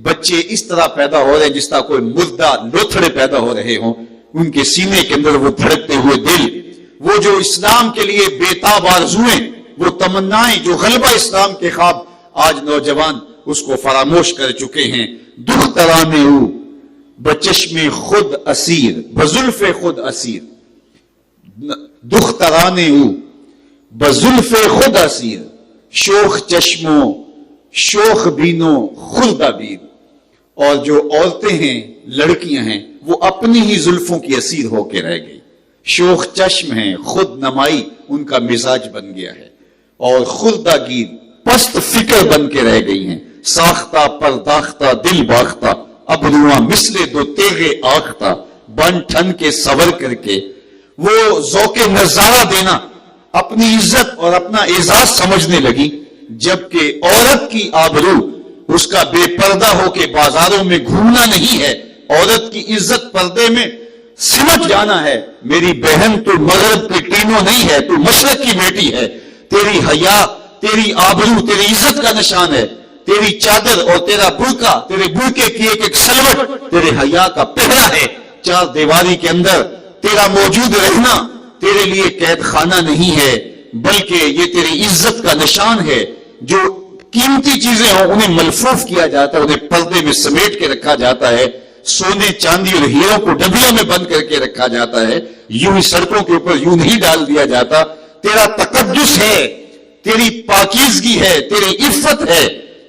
بچے اس طرح پیدا ہو رہے ہیں جس طرح کوئی مردہ لوتھڑے پیدا ہو رہے ہوں. ان کے سینے کے اندر وہ دھڑکتے ہوئے دل، وہ جو اسلام کے لیے بےتاب آرزویں، وہ تمنائیں، جو غلبہ اسلام کے خواب، آج نوجوان اس کو فراموش کر چکے ہیں. دکھ ترانے ہو بچشم خود اسیر، بزلف خود اسیر. دکھ ترانے ہو بزلف خود اسیر، شوخ چشموں شوخ بینوں خردہ بین. اور جو عورتیں ہیں، لڑکیاں ہیں، وہ اپنی ہی زلفوں کی اسیر ہو کے رہ گئی. شوخ چشم ہیں، خود نمائی ان کا مزاج بن گیا ہے، اور خردہ گیر پست فکر بن کے رہ گئی ہیں. ساختہ پرداختہ دل باختہ، ابروان مثل دو تیغے آختہ. بن ٹھن کے سور کر کے وہ ذوق نظارہ دینا اپنی عزت اور اپنا اعزاز سمجھنے لگی، جبکہ عورت کی آبرو اس کا بے پردہ ہو کے بازاروں میں گھومنا نہیں ہے. عورت کی عزت پردے میں سمٹ جانا ہے. میری بہن تو مغرب کی ٹینوں نہیں ہے، تو مشرق کی بیٹی ہے. تیری حیا، تیری آبرو، تیری عزت کا نشان ہے. تیری چادر اور تیرا برقع، تیرے برقعے کی ایک ایک سلوٹ تیرے حیا کا پہرا ہے. چار دیواری کے اندر تیرا موجود رہنا تیرے لیے قید خانہ نہیں ہے، بلکہ یہ تیری عزت کا نشان ہے. جو قیمتی چیزیں ہوں انہیں ملفوف کیا جاتا ہے، انہیں پردے میں سمیٹ کے رکھا جاتا ہے. سونے چاندی اور ہیروں کو ڈبیوں میں بند کر کے رکھا جاتا ہے. یوں ہی سڑکوں کے اوپر یوں نہیں ڈال دیا جاتا. تیرا تقدس ہے، تیری پاکیزگی ہے، تیری عفت ہے،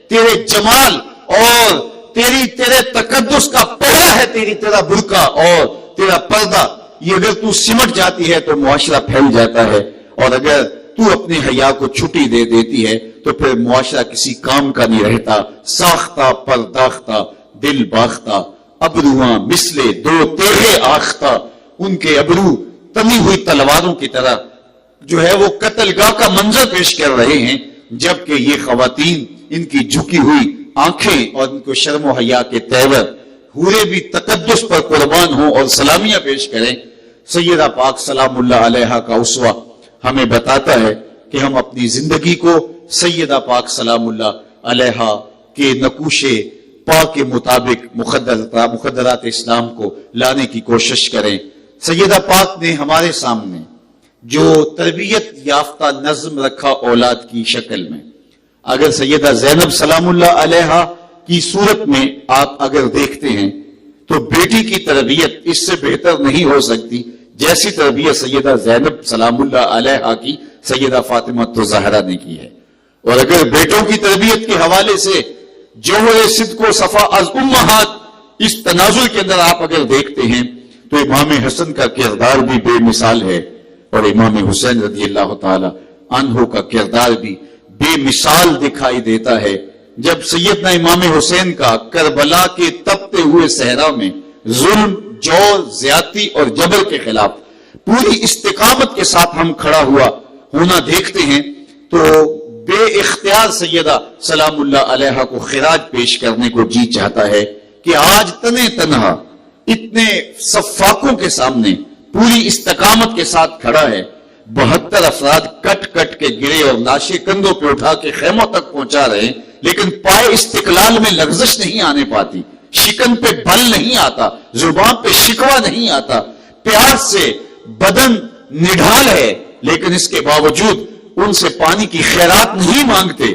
تیرے جمال اور تیرے تقدس کا پہرا ہے تیرا برقع اور تیرا پردہ. یہ اگر تو سمٹ جاتی ہے تو معاشرہ پھیل جاتا ہے، اور اگر تو اپنے حیا کو چھٹی دے دیتی ہے تو پھر معاشرہ کسی کام کا نہیں رہتا. ساختہ پرداختہ دل باختہ، ابروان مثلے دو تیغے آختہ. ان کے ابرو تنی ہوئی تلواروں کی طرح جو ہے وہ قتل گاہ کا منظر پیش کر رہے ہیں، جبکہ یہ خواتین، ان کی جھکی ہوئی آنکھیں اور ان کو شرم و حیا کے تیور، حورے بھی تقدس پر قربان ہوں اور سلامیاں پیش کریں. سیدہ پاک سلام اللہ علیہا کا اسوہ ہمیں بتاتا ہے کہ ہم اپنی زندگی کو سیدہ پاک سلام اللہ علیہا کے نقوش پاک کے مطابق مقدرات اسلام کو لانے کی کوشش کریں. سیدہ پاک نے ہمارے سامنے جو تربیت یافتہ نظم رکھا اولاد کی شکل میں، اگر سیدہ زینب سلام اللہ علیہا کی صورت میں آپ اگر دیکھتے ہیں تو بیٹی کی تربیت اس سے بہتر نہیں ہو سکتی جیسی تربیت سیدہ زینب سلام اللہ علیہا کی سیدہ فاطمہ زہرا نے کی ہے. اور اگر بیٹوں کی تربیت کے حوالے سے جوہر صدق و صفا از امہات اس تناظر کے اندر آپ اگر دیکھتے ہیں تو امام حسن کا کردار بھی بے مثال ہے اور امام حسین رضی اللہ تعالی عنہ کا کردار بھی بے مثال دکھائی دیتا ہے. جب سیدنا امام حسین کا کربلا کے تپتے ہوئے صحرا میں ظلم، جور، زیادتی اور جبر کے خلاف پوری استقامت کے ساتھ ہم کھڑا ہونا دیکھتے ہیں تو بے اختیار سیدہ سلام اللہ علیہا کو خراج پیش کرنے کو جی چاہتا ہے کہ آج تنے تنہا اتنے صفاقوں کے سامنے پوری استقامت کے ساتھ کھڑا ہے. 72 افراد کٹ کٹ کے گرے اور لاشیں کندھوں پہ اٹھا کے خیموں تک پہنچا رہے ہیں لیکن پائے استقلال میں لغزش نہیں آنے پاتی، شکن پہ بل نہیں آتا، زبان پہ شکوہ نہیں آتا، پیاس سے بدن نڈھال ہے لیکن اس کے باوجود ان سے پانی کی خیرات نہیں مانگتے.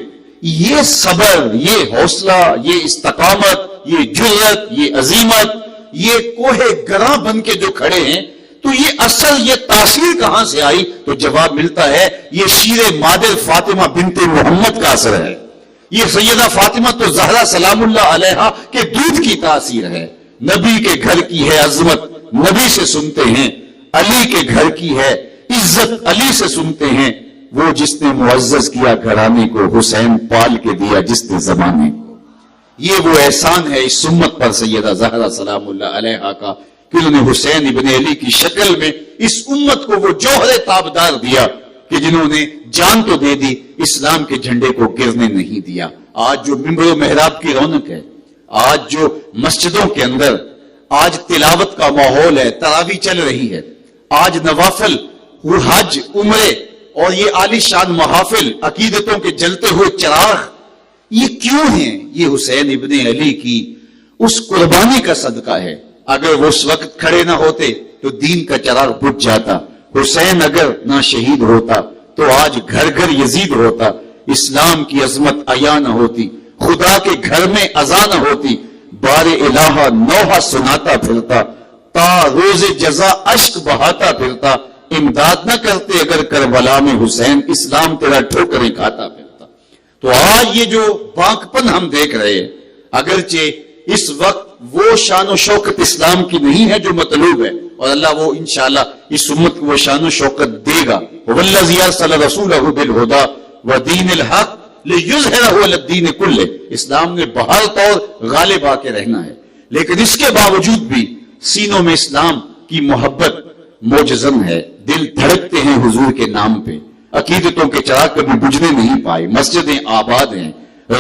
یہ صبر، یہ حوصلہ، یہ استقامت، یہ جرأت، یہ عزیمت، یہ کوہ گراں بن کے جو کھڑے ہیں تو یہ اصل یہ تاثیر کہاں سے آئی؟ تو جواب ملتا ہے یہ شیر مادر فاطمہ بنت محمد کا اثر ہے. یہ سیدہ فاطمہ تو زہرا سلام اللہ علیہا کے دودھ کی تاثیر ہے. نبی کے گھر کی ہے عظمت، نبی سے سنتے ہیں. علی کے گھر کی ہے عزت، علی سے سنتے ہیں. وہ جس نے معزز کیا گھرانے کو، حسین پال کے دیا جس نے زمانے کو. یہ وہ احسان ہے اس امت پر سیدہ زہرا سلام اللہ علیہا کا کہ انہوں نے حسین ابن علی کی شکل میں اس امت کو وہ جوہر تابدار دیا کہ جنہوں نے جان تو دے دی، اسلام کے جھنڈے کو گرنے نہیں دیا. آج جو منبر و محراب کی رونق ہے، آج جو مسجدوں کے اندر آج تلاوت کا ماحول ہے، تراویح چل رہی ہے، آج نوافل، حج، عمرے اور یہ عالی شان محافل، عقیدتوں کے جلتے ہوئے چراغ، یہ کیوں ہیں؟ یہ حسین ابن علی کی اس قربانی کا صدقہ ہے. اگر وہ اس وقت کھڑے نہ ہوتے تو دین کا چراغ بجھ جاتا. حسین اگر نہ شہید ہوتا تو آج گھر گھر یزید ہوتا، اسلام کی عظمت عیاں نہ ہوتی، خدا کے گھر میں اذان نہ ہوتی، بار الہ نوحہ سناتا پھرتا، تا روز جزا اشک بہاتا پھرتا. امداد نہ کرتے اگر کربلا میں حسین، اسلام تیرا ٹھوکریں کھاتا پھرتا. تو آج یہ جو بانکپن ہم دیکھ رہے ہیں، اگرچہ اس وقت وہ شان و شوکت اسلام کی نہیں ہے جو مطلوب ہے، اور اللہ وہ انشاءاللہ اس امت کو وہ شان و شوکت دے گا. وَالَّذِي أَرْسَلَ رَسُولَهُ بِالْهُدَى وَدِينِ الْحَقِّ لِيُظْهِرَهُ عَلَى الدِّينِ كُلِّهِ. اسلام نے بہر طور غالب آ کے رہنا ہے، لیکن اس کے باوجود بھی سینوں میں اسلام کی محبت موجزن ہے. دل دھڑکتے ہیں حضور کے نام پہ، عقیدتوں کے چراغ کبھی بجھنے نہیں پائے، مسجدیں آباد ہیں،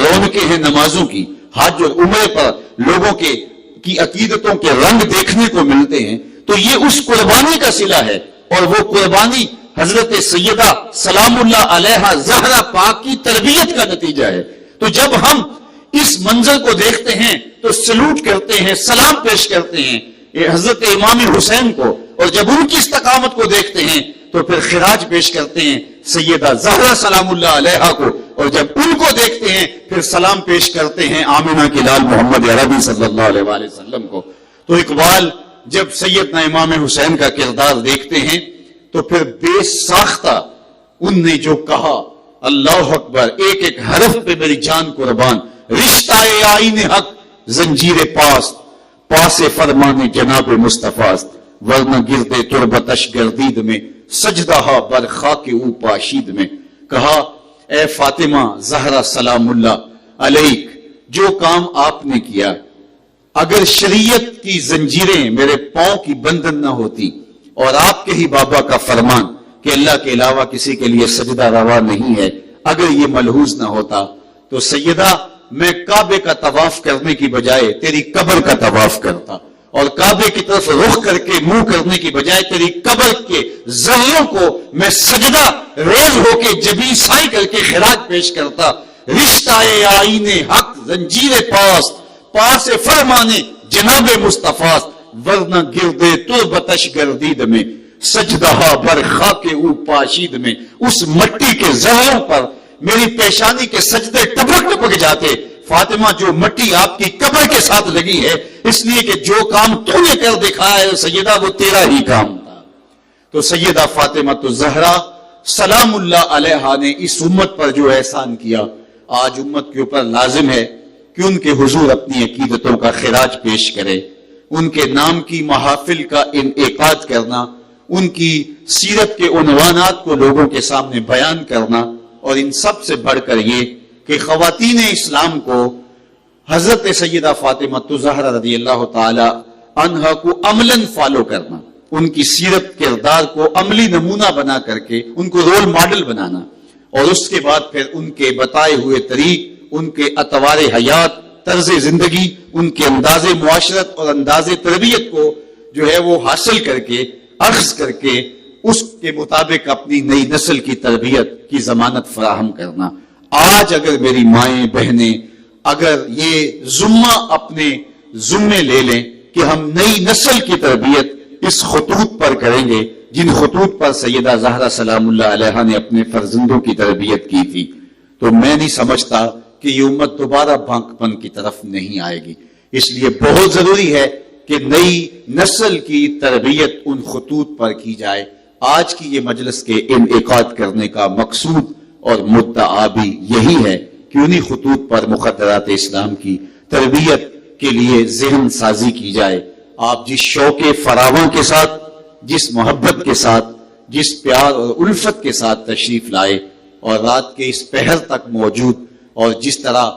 رونقیں ہیں نمازوں کی، حج اور عمرے پر لوگوں کی عقیدتوں کے رنگ دیکھنے کو ملتے ہیں. تو یہ اس قربانی کا صلہ ہے، اور وہ قربانی حضرت سیدہ سلام اللہ علیہا زہرا پاک کی تربیت کا نتیجہ ہے. تو جب ہم اس منظر کو دیکھتے ہیں تو سلوٹ کرتے ہیں، سلام پیش کرتے ہیں حضرت امام حسین کو، اور جب ان کی استقامت کو دیکھتے ہیں تو پھر خراج پیش کرتے ہیں سیدہ زہرا سلام اللہ علیہا کو، اور جب ان کو دیکھتے ہیں پھر سلام پیش کرتے ہیں آمنہ کے لال محمد عربی صلی اللہ علیہ وآلہ وسلم کو. تو اقبال جب سیدنا امام حسین کا کردار دیکھتے ہیں تو پھر بے ساختہ ان نے جو کہا، اللہ اکبر، ایک ایک حرف پہ میری جان قربان، رشتہ آئین حق زنجیر پاست، پاس فرمان جناب مصطفیٰ، ورنہ گردے تربتش گردید میں، سجدہ بر خاک او پاشید میں. کہا اے فاطمہ زہرا سلام اللہ علیک، جو کام آپ نے کیا، اگر شریعت کی زنجیریں میرے پاؤں کی بندن نہ ہوتی اور آپ کے ہی بابا کا فرمان کہ اللہ کے علاوہ کسی کے لیے سجدہ روا نہیں ہے، اگر یہ ملحوظ نہ ہوتا تو سیدہ میں کعبے کا طواف کرنے کی بجائے تیری قبر کا طواف کرتا، اور کعبے کی طرف رخ کر کے منہ کرنے کی بجائے تیری قبر کے ذروں کو میں سجدہ ریز ہو کے جبیں سائی کر کے خراج پیش کرتا. رشتہ آئین حق زنجیر پاست، پاس فرمانے جناب مصطفیٰ، ورنہ گردے تربتش گردید میں، سجدہ بر خاک او پاشید میں. اس مٹی کے ذروں پر میری پیشانی کے سجدے ٹپک ٹپک جاتے، فاطمہ جو مٹی آپ کی قبر کے ساتھ لگی ہے، اس لیے کہ جو کام تو نے کر دکھایا ہے سیدہ وہ تیرا ہی کام تھا۔ تو سیدہ فاطمہ تو زہرا سلام اللہ علیہا نے اس امت پر جو احسان کیا، آج امت کے اوپر لازم ہے کہ ان کے حضور اپنی عقیدتوں کا خراج پیش کرے، ان کے نام کی محافل کا انعقاد کرنا، ان کی سیرت کے عنوانات کو لوگوں کے سامنے بیان کرنا، اور ان سب سے بڑھ کر یہ کہ خواتین اسلام کو حضرت سیدہ فاطمہ الزہرا رضی اللہ تعالی عنہا کو عملاً فالو کرنا، ان کی سیرت کردار کو عملی نمونہ بنا کر کے ان کو رول ماڈل بنانا، اور اس کے بعد پھر ان کے بتائے ہوئے طریق، ان کے اطوار حیات، طرز زندگی، ان کے انداز معاشرت اور انداز تربیت کو جو ہے وہ حاصل کر کے اخذ کر کے اس کے مطابق اپنی نئی نسل کی تربیت کی ضمانت فراہم کرنا۔ آج اگر میری مائیں بہنیں اگر یہ ذمہ اپنے ذمے لے لیں کہ ہم نئی نسل کی تربیت اس خطوط پر کریں گے جن خطوط پر سیدہ زہرا سلام اللہ علیہا نے اپنے فرزندوں کی تربیت کی تھی، تو میں نہیں سمجھتا کہ یہ امت دوبارہ بھانکپن کی طرف نہیں آئے گی۔ اس لیے بہت ضروری ہے کہ نئی نسل کی تربیت ان خطوط پر کی جائے۔ آج کی یہ مجلس کے انعقاد کرنے کا مقصود اور مدعا بھی یہی ہے کہ انہی خطوط پر مقدرات اسلام کی تربیت کے لیے ذہن سازی کی جائے۔ آپ جس شوق فراواں کے ساتھ، جس محبت کے ساتھ، جس پیار اور الفت کے ساتھ تشریف لائے اور رات کے اس پہر تک موجود، اور جس طرح